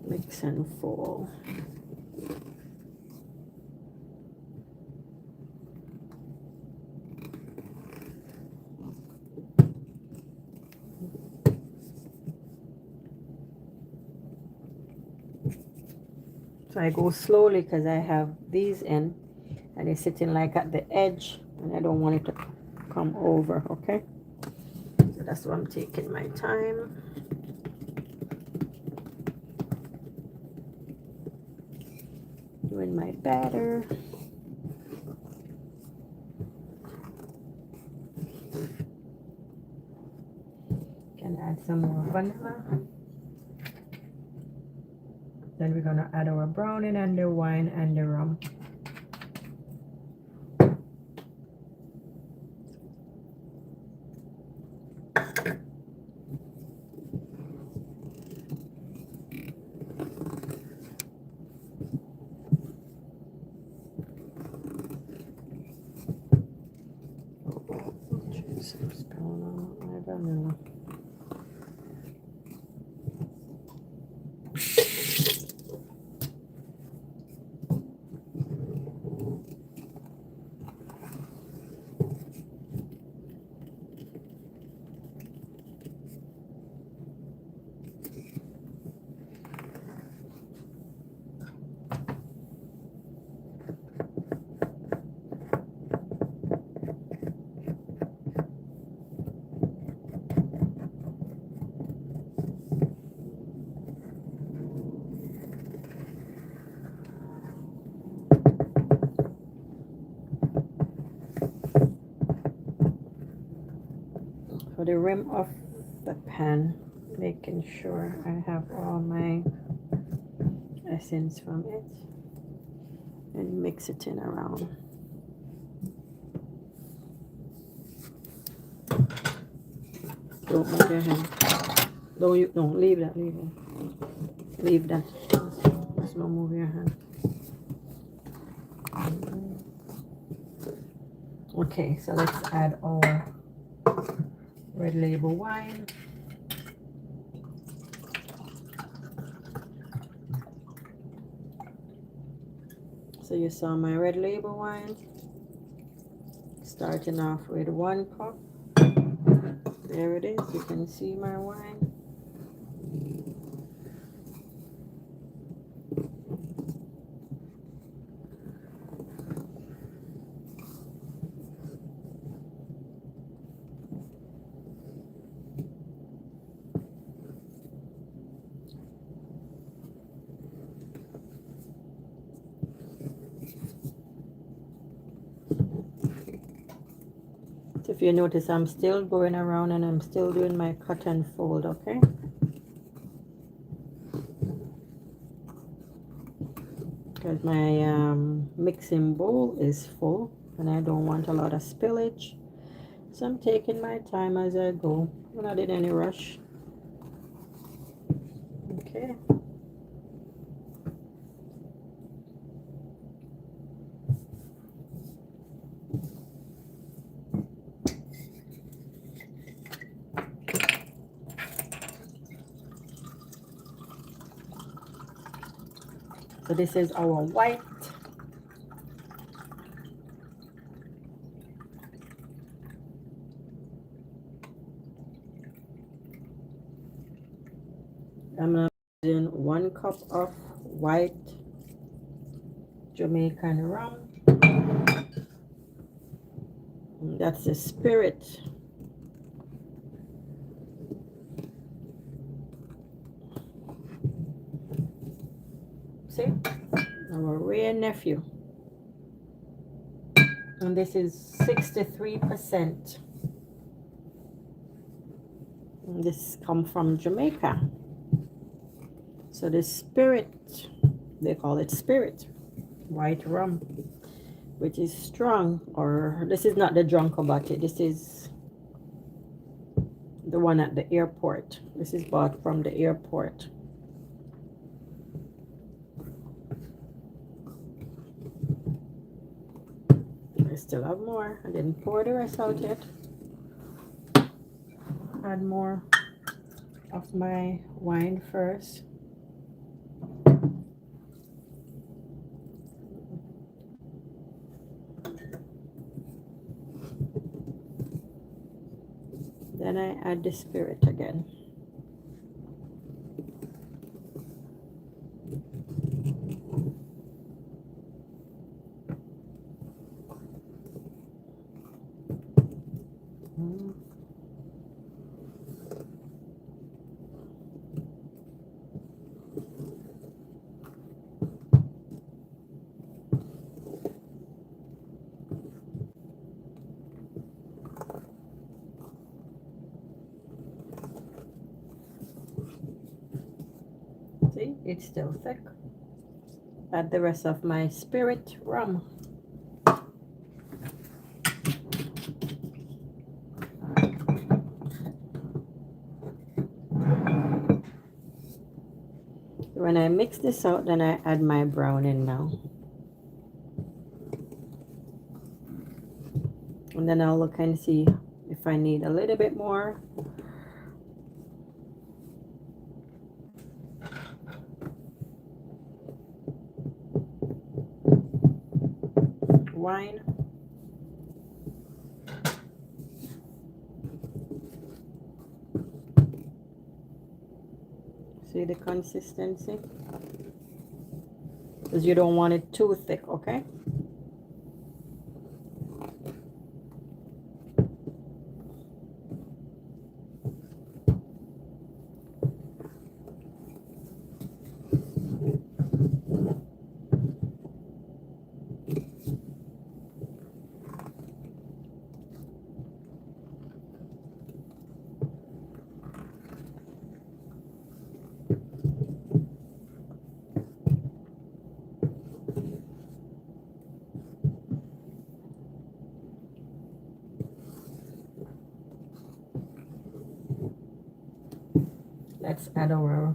Mix and fold. So I go slowly because I have these in and it's sitting like at the edge and I don't want it to come over, okay? So that's why I'm taking my time. Doing my batter. Can add some more vanilla. Then we're gonna add our browning and the wine and the rum. For the rim of the pan, making sure I have all my essence from it and mix it in around. Don't move your hand. Don't leave that, leave that. Just don't move your hand. Okay, so let's add our red label wine. So you saw my red label wine. Starting off with 1 cup. There it is. You can see my wine. If you notice, I'm still going around and I'm still doing my cut and fold, okay? Because my mixing bowl is full and I don't want a lot of spillage. So I'm taking my time as I go. I'm not in any rush. Okay. So this is our white. I'm using 1 cup of white Jamaican rum. That's the spirit. See? Our rare nephew. And this is 63%. And this come from Jamaica. So the spirit, they call it spirit, white rum, which is strong. Or this is not the Drunkabati. This is the one at the airport. This is bought from the airport. I still have more. I didn't pour the rest out yet. Add more of my wine first. Then I add the spirit again. See, it's still thick. Add the rest of my spirit rum. When I mix this out, then I add my brown in now. And then I'll look and see if I need a little bit more. Wine. See the consistency? Because you don't want it too thick, okay? Let's add our,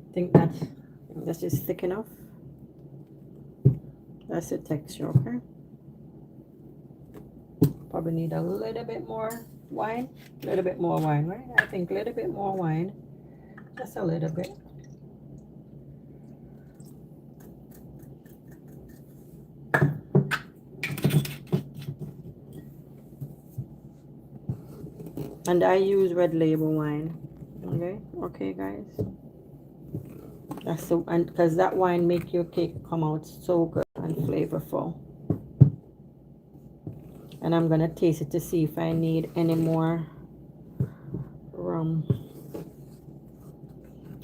I think that's just thick enough. That's the texture, okay? Probably need a little bit more wine. A little bit more wine, right? I think a little bit more wine. Just a little bit. And I use red label wine. Okay, guys. That's so, and because that wine make your cake come out so good and flavorful. And I'm gonna taste it to see if I need any more rum.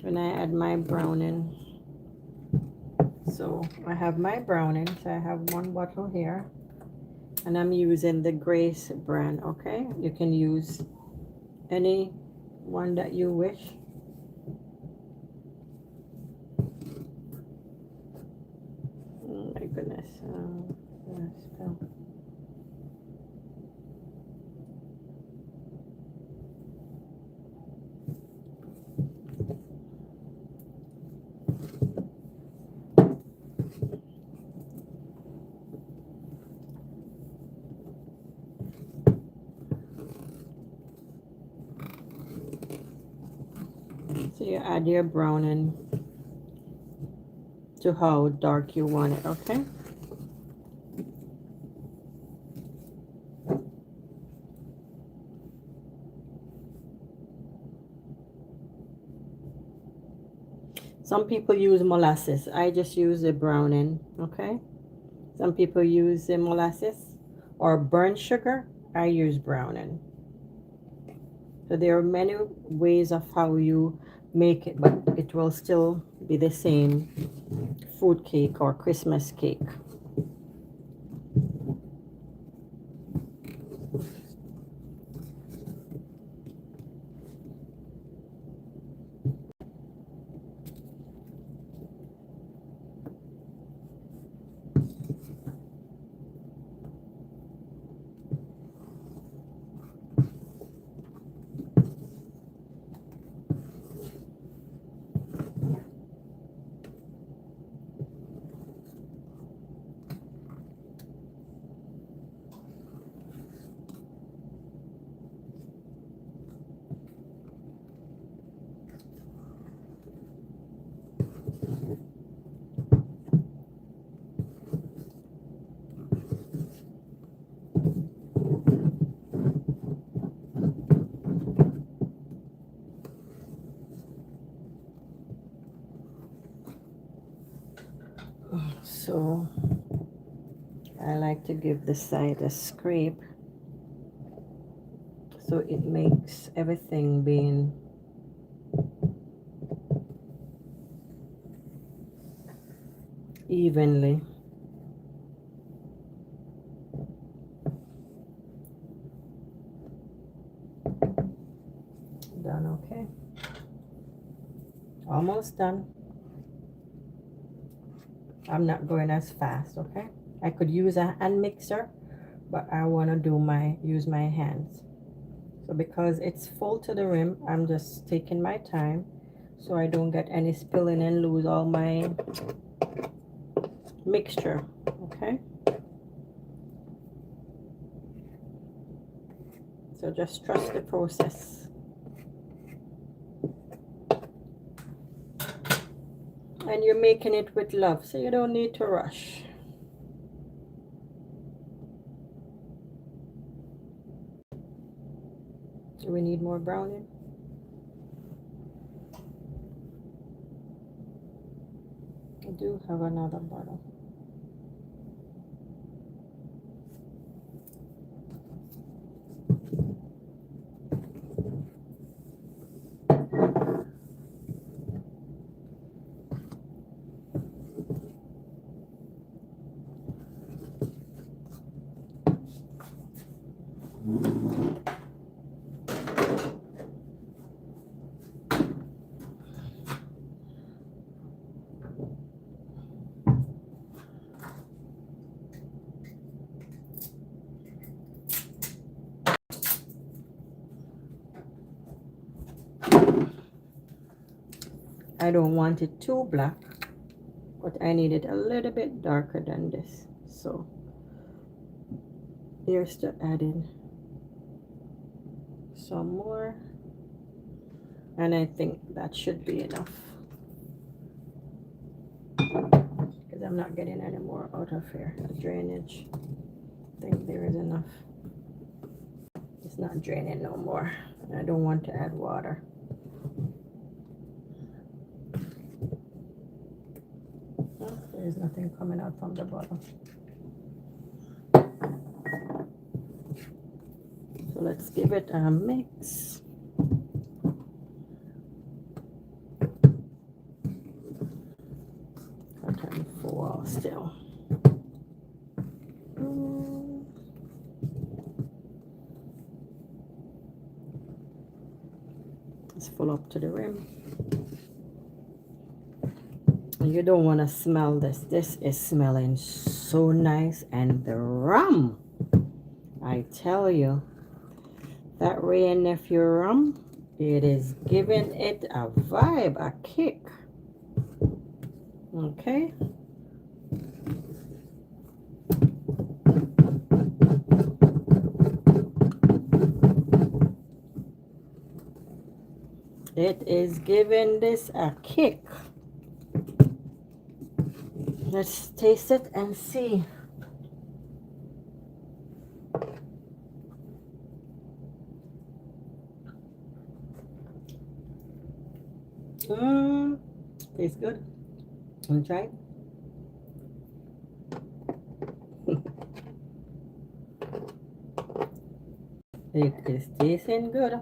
When I add my brown in. So I have my brown in. So I have one bottle here. And I'm using the Grace brand, okay? You can use any one that you wish. Oh my goodness. So you add your brown in to how dark you want it, okay? Some people use molasses. I just use the brown in, okay? Some people use the molasses or burnt sugar. I use brown in. So there are many ways of how you make it, but it will still be the same fruit cake or Christmas cake. So I like to give the side a scrape. so it makes everything being evenly. Done. Okay, almost done. I'm not going as fast. Okay, I could use a hand mixer, but I want to use my hands. So because it's full to the rim, I'm just taking my time so I don't get any spilling and lose all my mixture. Okay, so just trust the process. And you're making it with love, so you don't need to rush. Do we need more browning? I do have another bottle. I don't want it too black, but I need it a little bit darker than this. So here's to add in some more, and I think that should be enough because I'm not getting any more out of here. The drainage, I think there is enough. It's not draining no more. I don't want to add water. Oh, there's nothing coming out from the bottom. So let's give it a mix. Cotton fall still. It's full up to the rim. You don't want to smell this. This is smelling so nice, and the rum, I tell you, that Ray and Nephew rum, it is giving it a vibe, a kick. Okay. It is giving this a kick. Let's taste it and see. Tastes good. Want to try it? It is tasting good.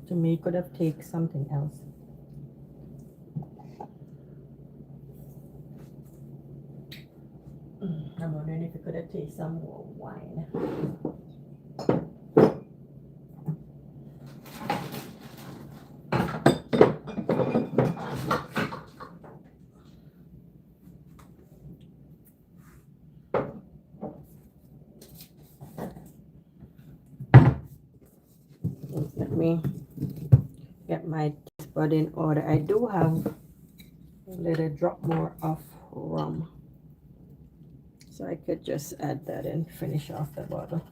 To me, could have taken something else. I'm wondering if you could have tasted some more wine. Let me get my taste bud in order. I do have a little drop more of rum, so I could just add that and finish off the bottle.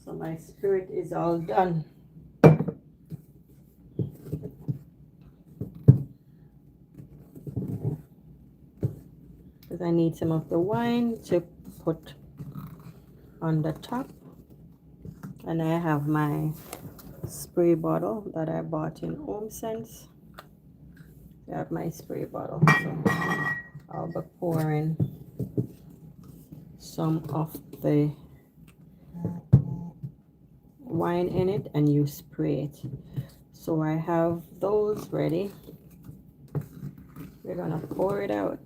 So my spirit is all done. Because I need some of the wine to put on the top. And I have my spray bottle that I bought in Home Sense. I have my spray bottle, so I'll be pouring some of the wine in it and you spray it. So I have those ready. We're gonna pour it out.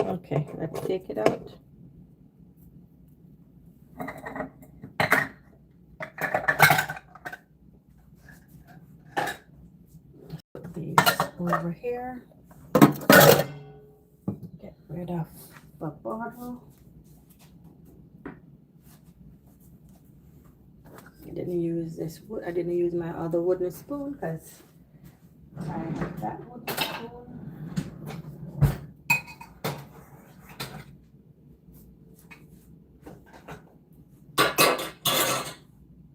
Okay, let's take it out. Put these over here. Get rid of the bottle. I didn't use this wood. I didn't use my other wooden spoon because I have that wooden spoon.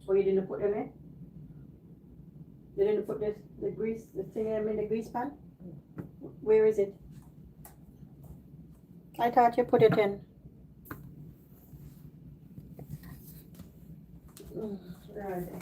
Oh, you didn't put them in? You didn't put the grease, the thing in the grease pan? Where is it? I thought you put it in. Where are they?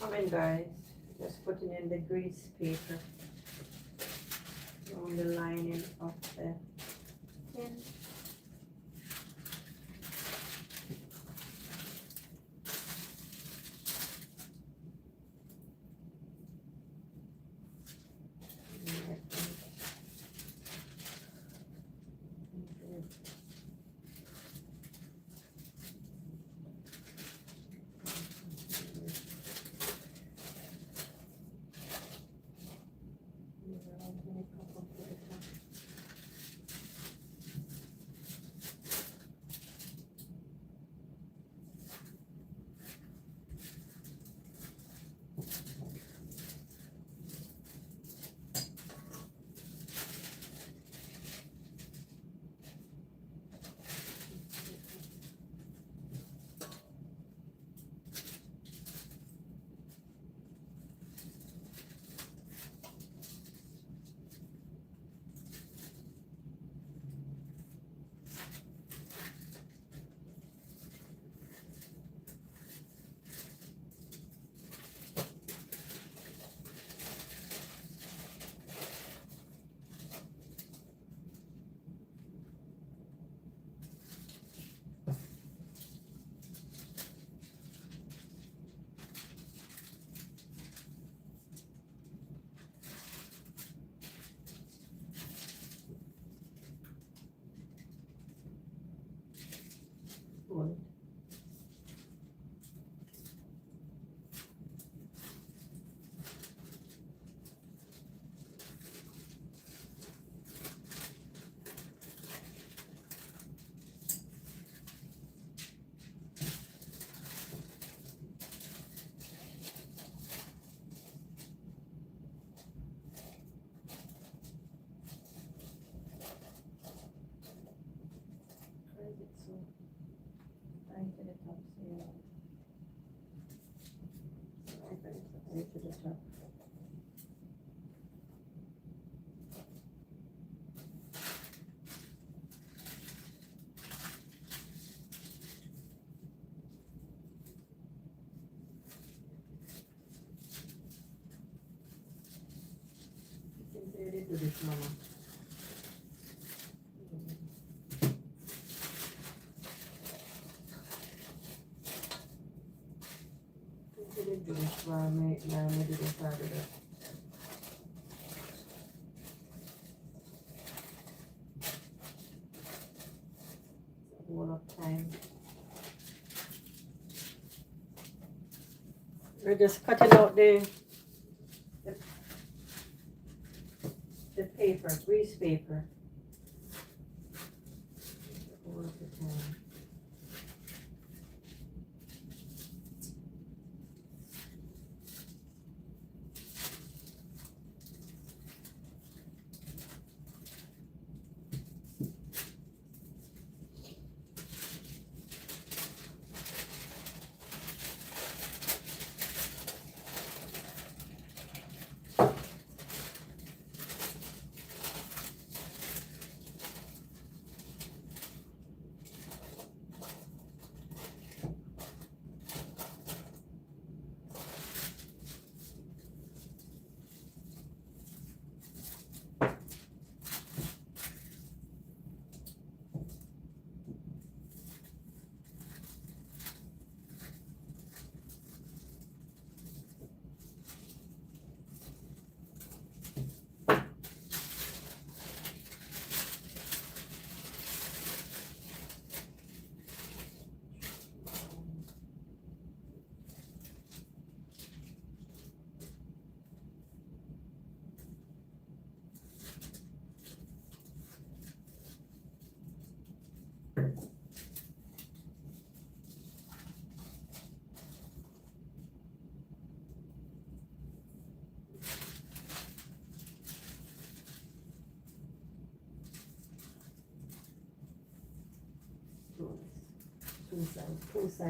Come in, guys. Just putting in the grease paper on the lining of the tin. do this, Mama. Let me do this while I do this part of it. All of time. We're just cutting out the paper, grease paper. All of the time. Two side.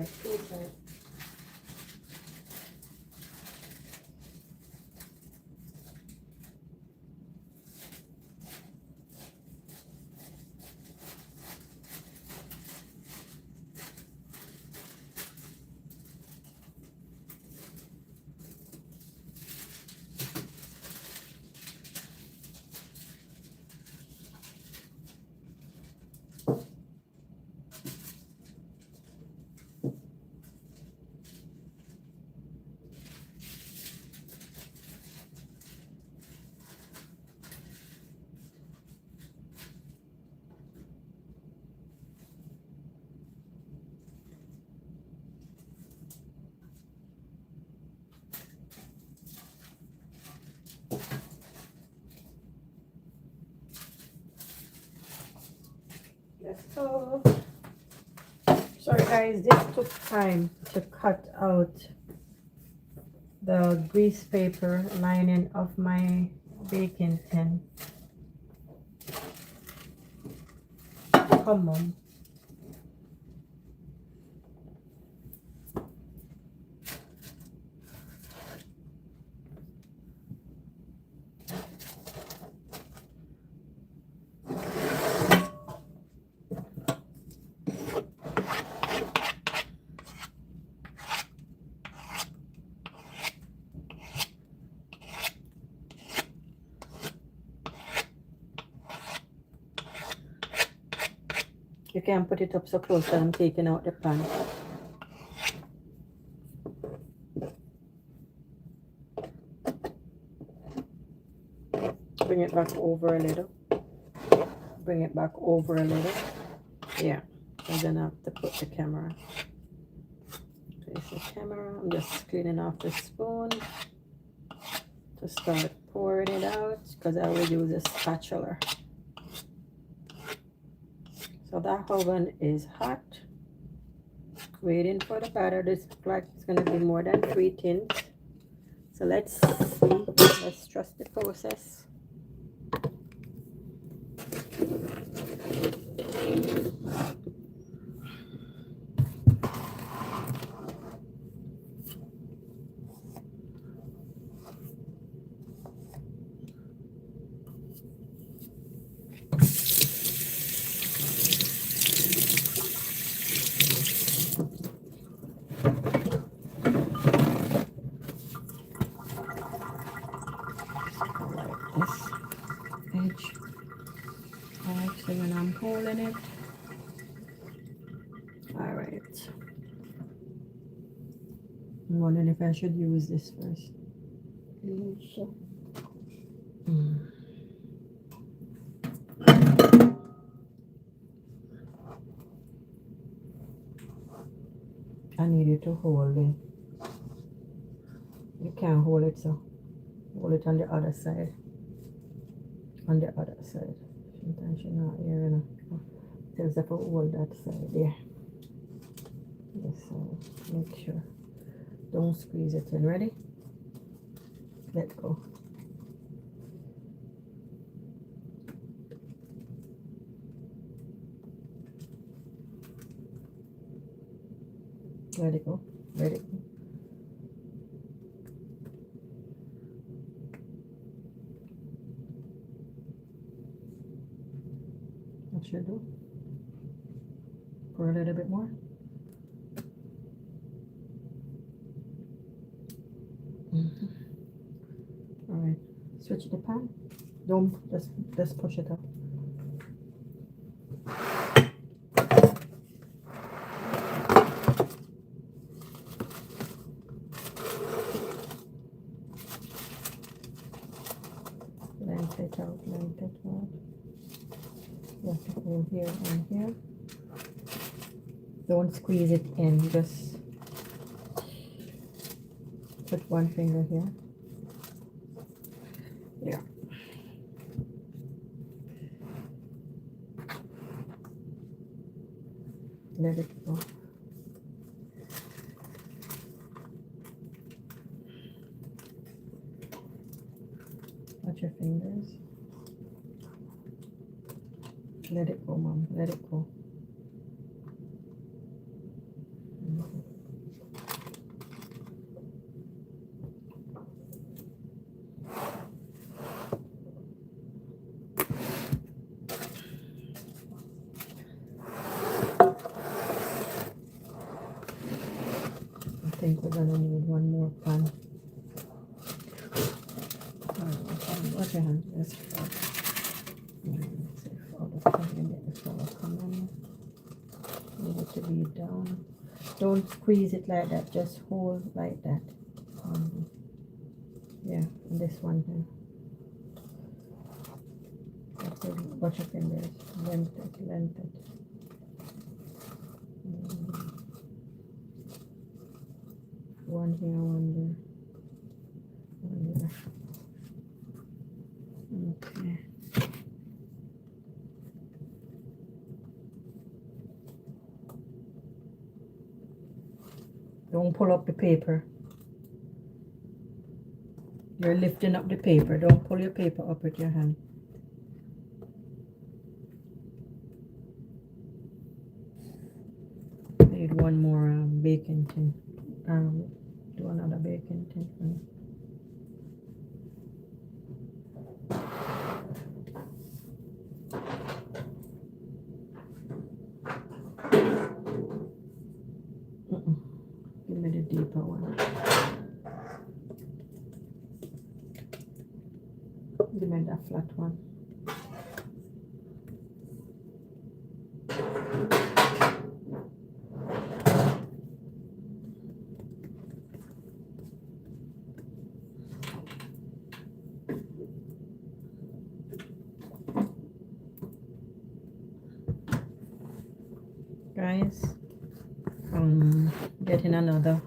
Let's go. Sorry guys, this took time to cut out the grease paper lining of my baking tin. Come on. You can put it up so close that I'm taking out the pan. Bring it back over a little. Bring it back over a little. Yeah. I'm gonna have to put the camera. Place the camera. I'm just cleaning off the spoon to start pouring it out because I will use a spatula. So that oven is hot. Waiting for the batter. This looks like it's going to be more than 3 tins. So let's see. Let's trust the process. Like this. edge. Actually, when I'm holding it. Alright. I'm wondering if I should use this first. So, I need you to hold it. You can't hold it, so hold it on the other side. On the other side. Sometimes you're not here, you know. Tells if I hold that side there. This side. Make sure. Don't squeeze it in. Ready? Let go. Let it go. Let it go. What should I do? Pour a little bit more. All right. Switch the pan. Don't just push it up. Length it out, length it out. Yeah, in here and here. Don't squeeze it in, just put one finger here. Yeah. Let it go. Watch your fingers. Let it go, Mom. Let it go. I think we're gonna need one more pan. Watch your hand. Let's fall. Need it to be down. Don't squeeze it like that. Just hold like that. Yeah, this one here. Watch your fingers. Length it, length it. One here, one there. One there. Okay. Don't pull up the paper. You're lifting up the paper. Don't pull your paper up with your hand. Need one more baking tin. Do another baking tin for me. Give me the deeper one. Give me that flat one. Guys, getting another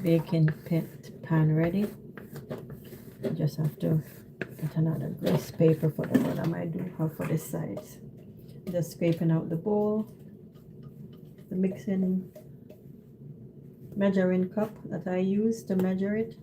baking pan ready. I just have to get another grease paper for the one I might do have for the sides. Just scraping out the bowl, the mixing measuring cup that I use to measure it.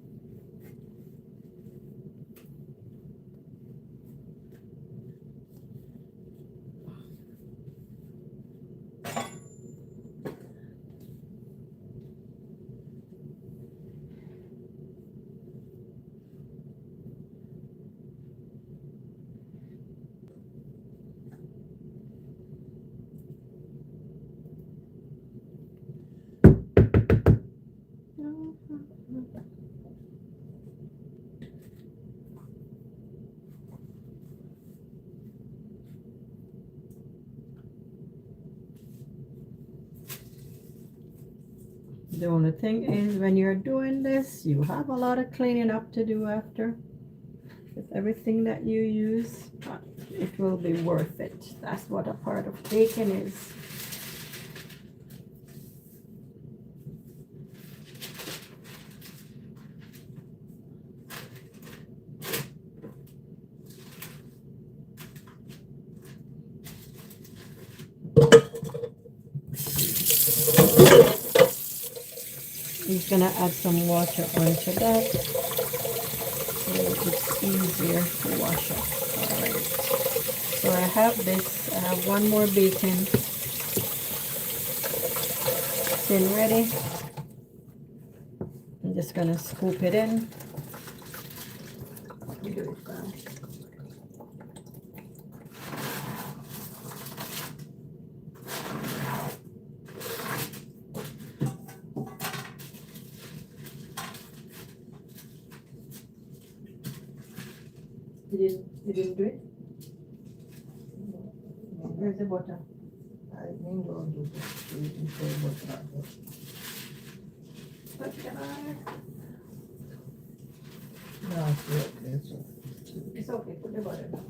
The only thing is when you're doing this, you have a lot of cleaning up to do after. With everything that you use, but it will be worth it. That's what a part of baking is. I'm just gonna add some water onto that so it's easier to wash up. All right. So I have this. I have one more baking tin ready. I'm just gonna scoop it in. Let me do it fast. You didn't do it? Where's the butter? I think don't do this. You can say what's not there. Put it on. No, it's okay. It's okay. It's okay, put the butter down.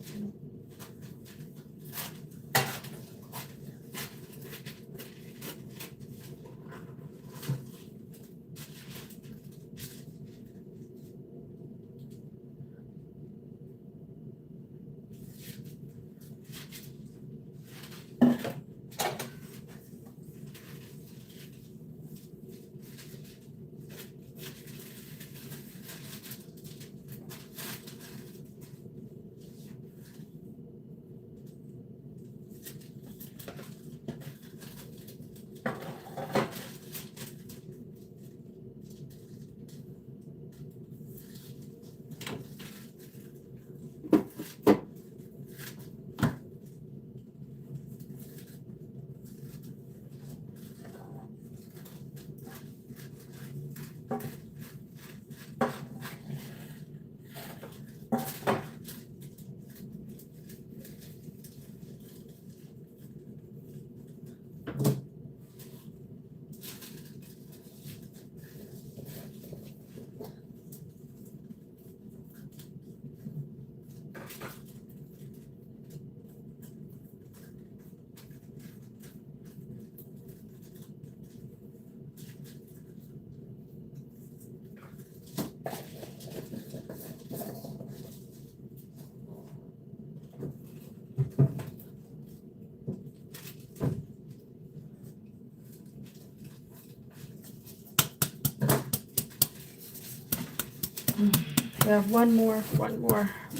We have one more,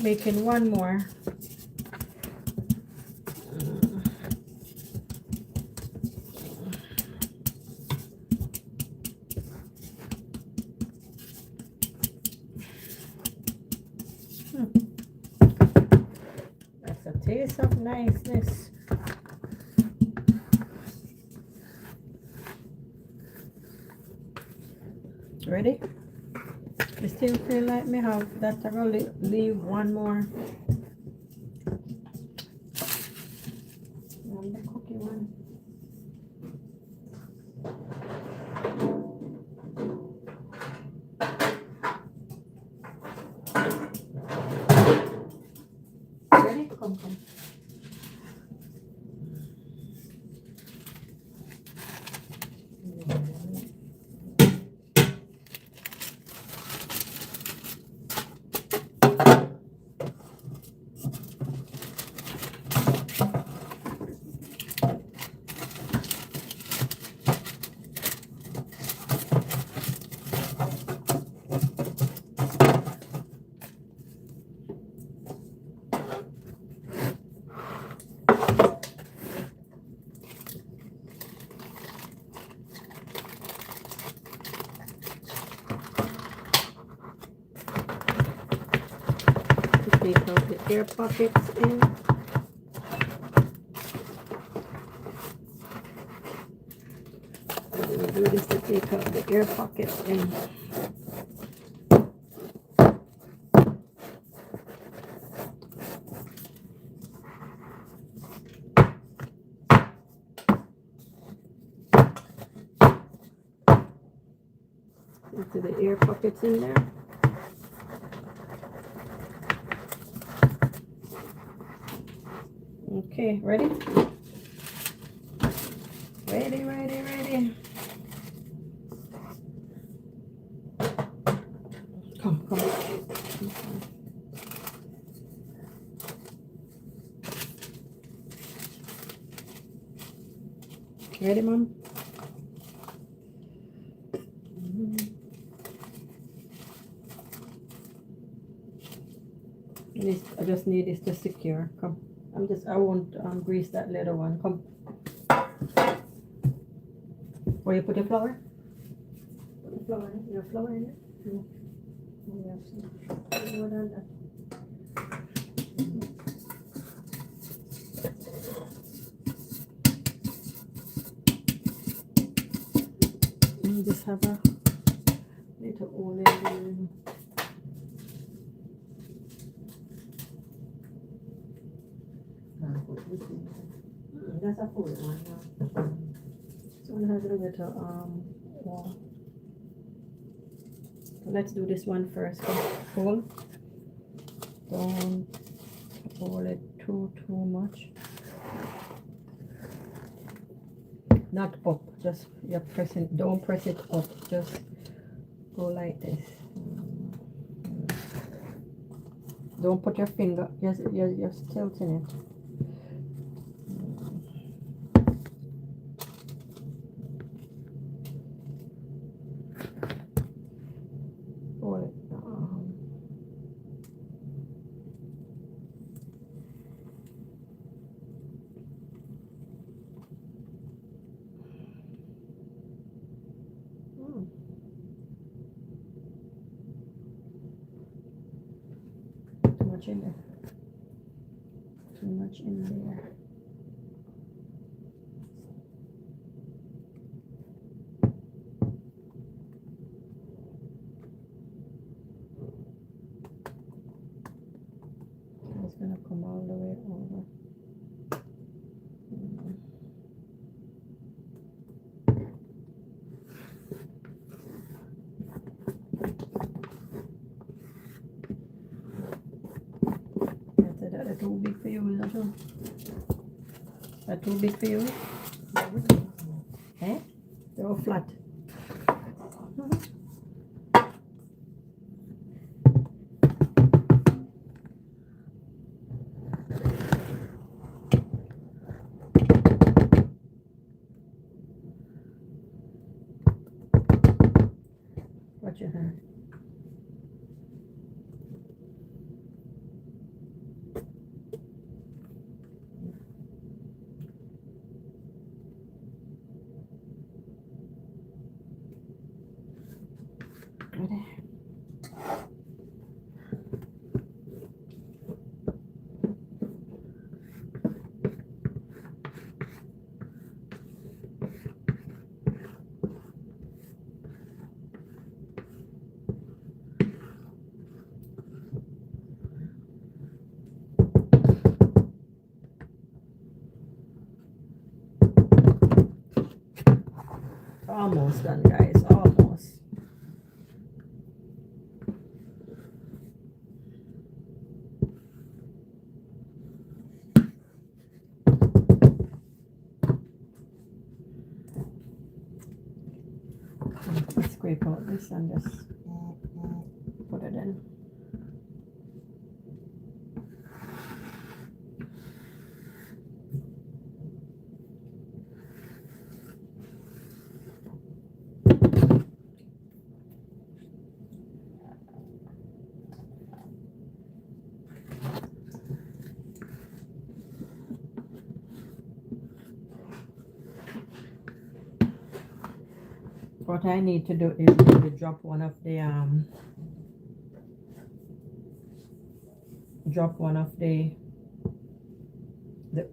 making one more. That's a taste of niceness. Ready? I still feel like me have that. I'm gonna leave one more. And the cookie one. Ready? Come. Take out the air pockets in. I'm going to do this to take out the air pockets in. to the air pockets in there. Okay, ready? Ready, ready, ready. Come, come. Ready, Mom? I just need this to secure. Come. I won't grease that little one. Come. Where you put your flour? Put the flour in. Your flour in it? No. Oh, yes. More than that. Just have a little oil in. That's a full one. So it has a little wall. So let's do this one first. Pull. Don't pull it too much. Not up. Just you're pressing. Don't press it up. Just go like this. Don't put your finger. You're tilting it. Too much in there. Too much in there. It's gonna come all the way over. That's too big for you, isn't it? That's too big for you? Eh? They're all flat. Watch your hand. Ready? Almost done, guys. Almost. Let's scrape out this and just put it in. What I need to do is maybe drop one of the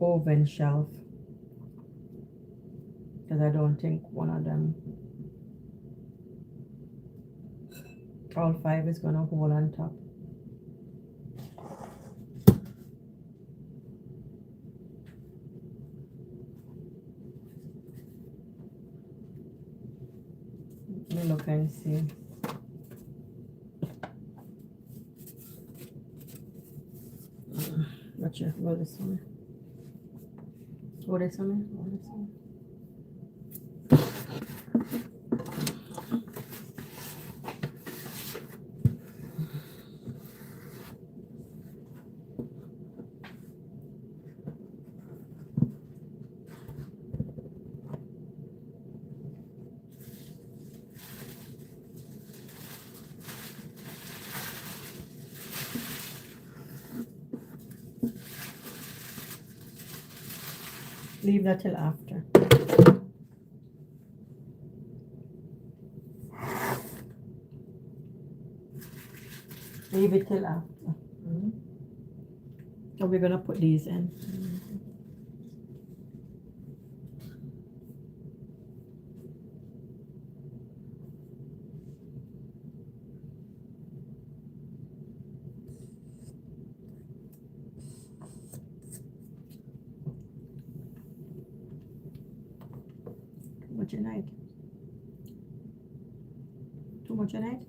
oven shelf, because I don't think one of them, all 5 is gonna hold on top. Let me look and see. Gotcha. Go this way. Go this way. Go this way. Leave that till after. Leave it till after. So we're gonna put these in. What you like? Too much you like?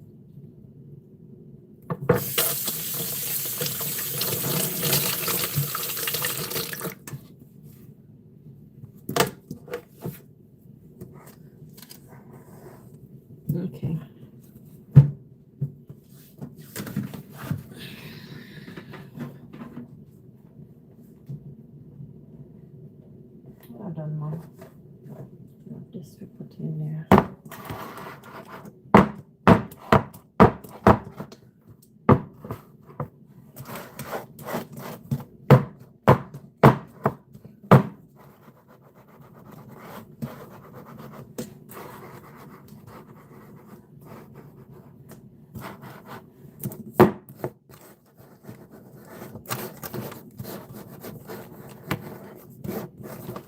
Okay. Well done, Mom. This we put in there.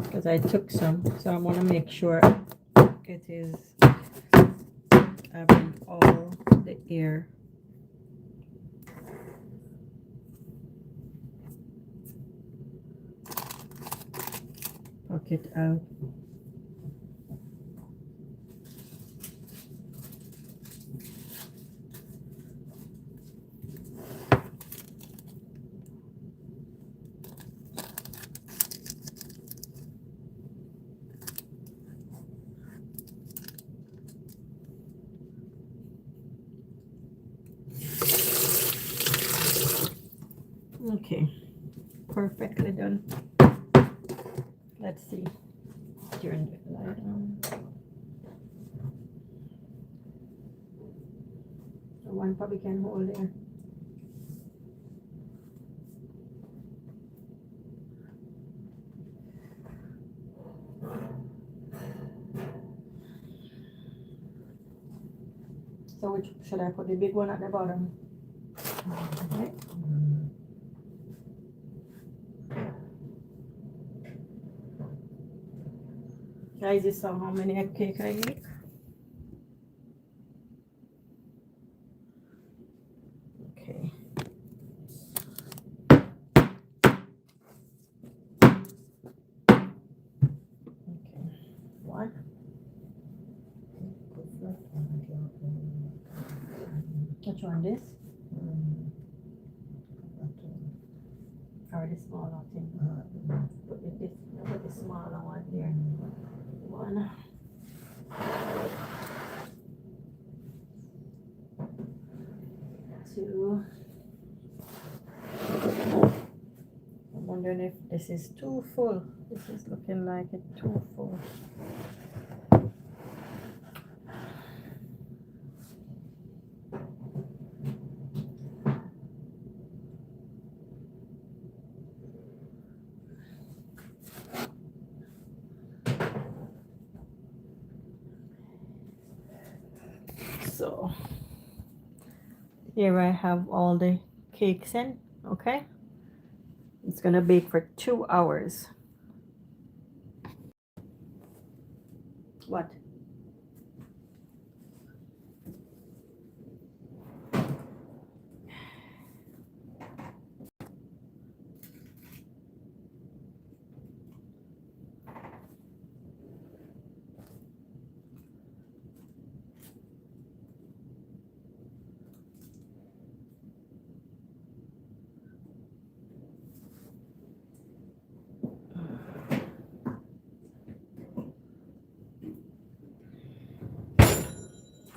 Because I took some, so I want to make sure it is having all the air. Poke it out. Okay, perfectly done. Let's see. Turn the light on. So one probably can hold there. So which should I put the big one at the bottom? Okay. Guys, you saw how many egg cake I make? Okay. Okay. One. Which one? This? Or the smaller thing? Put the smaller one there. One. Two. I'm wondering if this is too full. This is looking like it's too full. So here I have all the cakes in. Okay, it's gonna bake for 2 hours. What?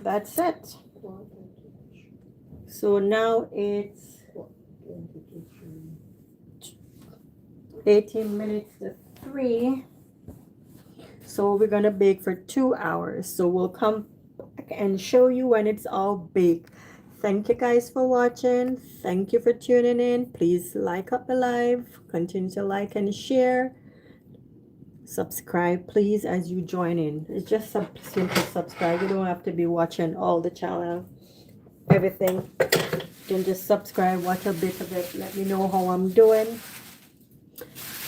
that's it. So now it's 18 minutes to 3. So we're gonna bake for 2 hours. So we'll come back and show you when it's all baked. Thank you guys for watching. Thank you for tuning in. Please like up the live. Continue to like and share. Subscribe please as you join in. It's just simple subscribe. You don't have to be watching all the channel, everything. You can just subscribe, watch a bit of it, let me know how I'm doing.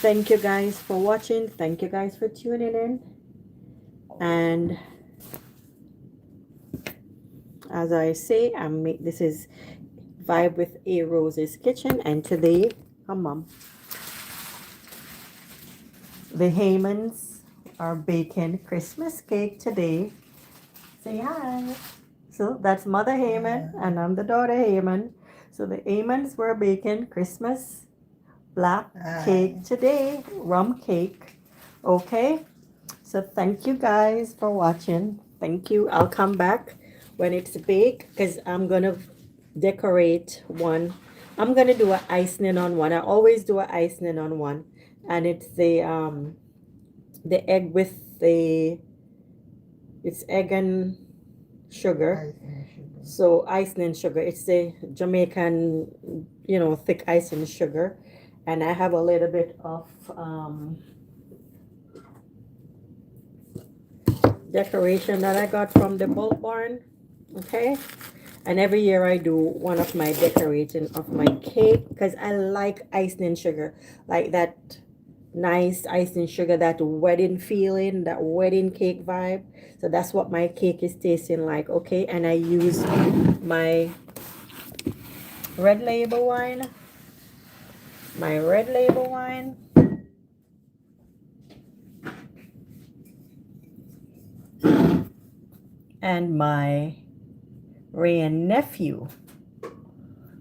Thank you guys for watching. Thank you guys for tuning in. And as I say, this is Vibe with A Rose's Kitchen, and today, Mom, the Haymans are baking Christmas cake today. Say hi. So that's Mother Hayman, and I'm the daughter Hayman. So the Haymans were baking Christmas black cake today, rum cake. Okay, so thank you guys for watching. Thank you. I'll come back when it's baked because I'm gonna decorate one. I'm gonna do an icing on one. I always do an icing on one, and it's the egg with it's egg and sugar. So icing sugar. It's the Jamaican, thick icing sugar. And I have a little bit of decoration that I got from the bulk barn. Okay. And every year I do one of my decorating of my cake because I like icing sugar. Like that nice icing sugar, that wedding feeling, that wedding cake vibe. So that's what my cake is tasting like. Okay. And I use my red label wine. And my Ray and Nephew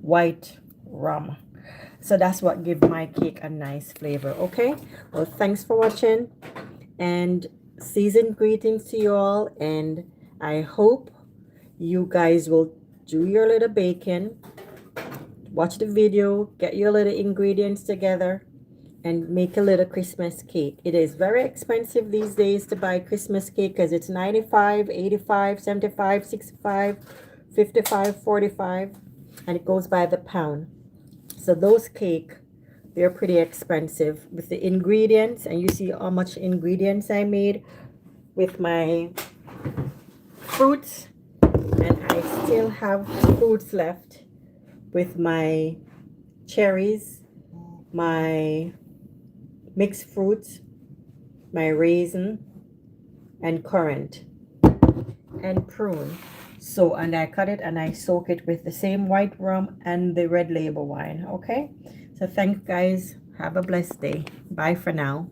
white rum. So that's what gives my cake a nice flavor. Okay, well, thanks for watching, and seasoned greetings to you all, and I hope you guys will do your little baking, watch the video, get your little ingredients together, and make a little Christmas cake. It is very expensive these days to buy Christmas cake because it's 95, 85, 75, 65, 55, 45, and it goes by the pound. So those cake, they're pretty expensive with the ingredients, and you see how much ingredients I made with my fruits, and I still have fruits left with my cherries, my mixed fruits, my raisin, and currant, and prune. So, and I cut it and I soak it with the same white rum and the red label wine. Okay, so thanks guys, have a blessed day. Bye for now.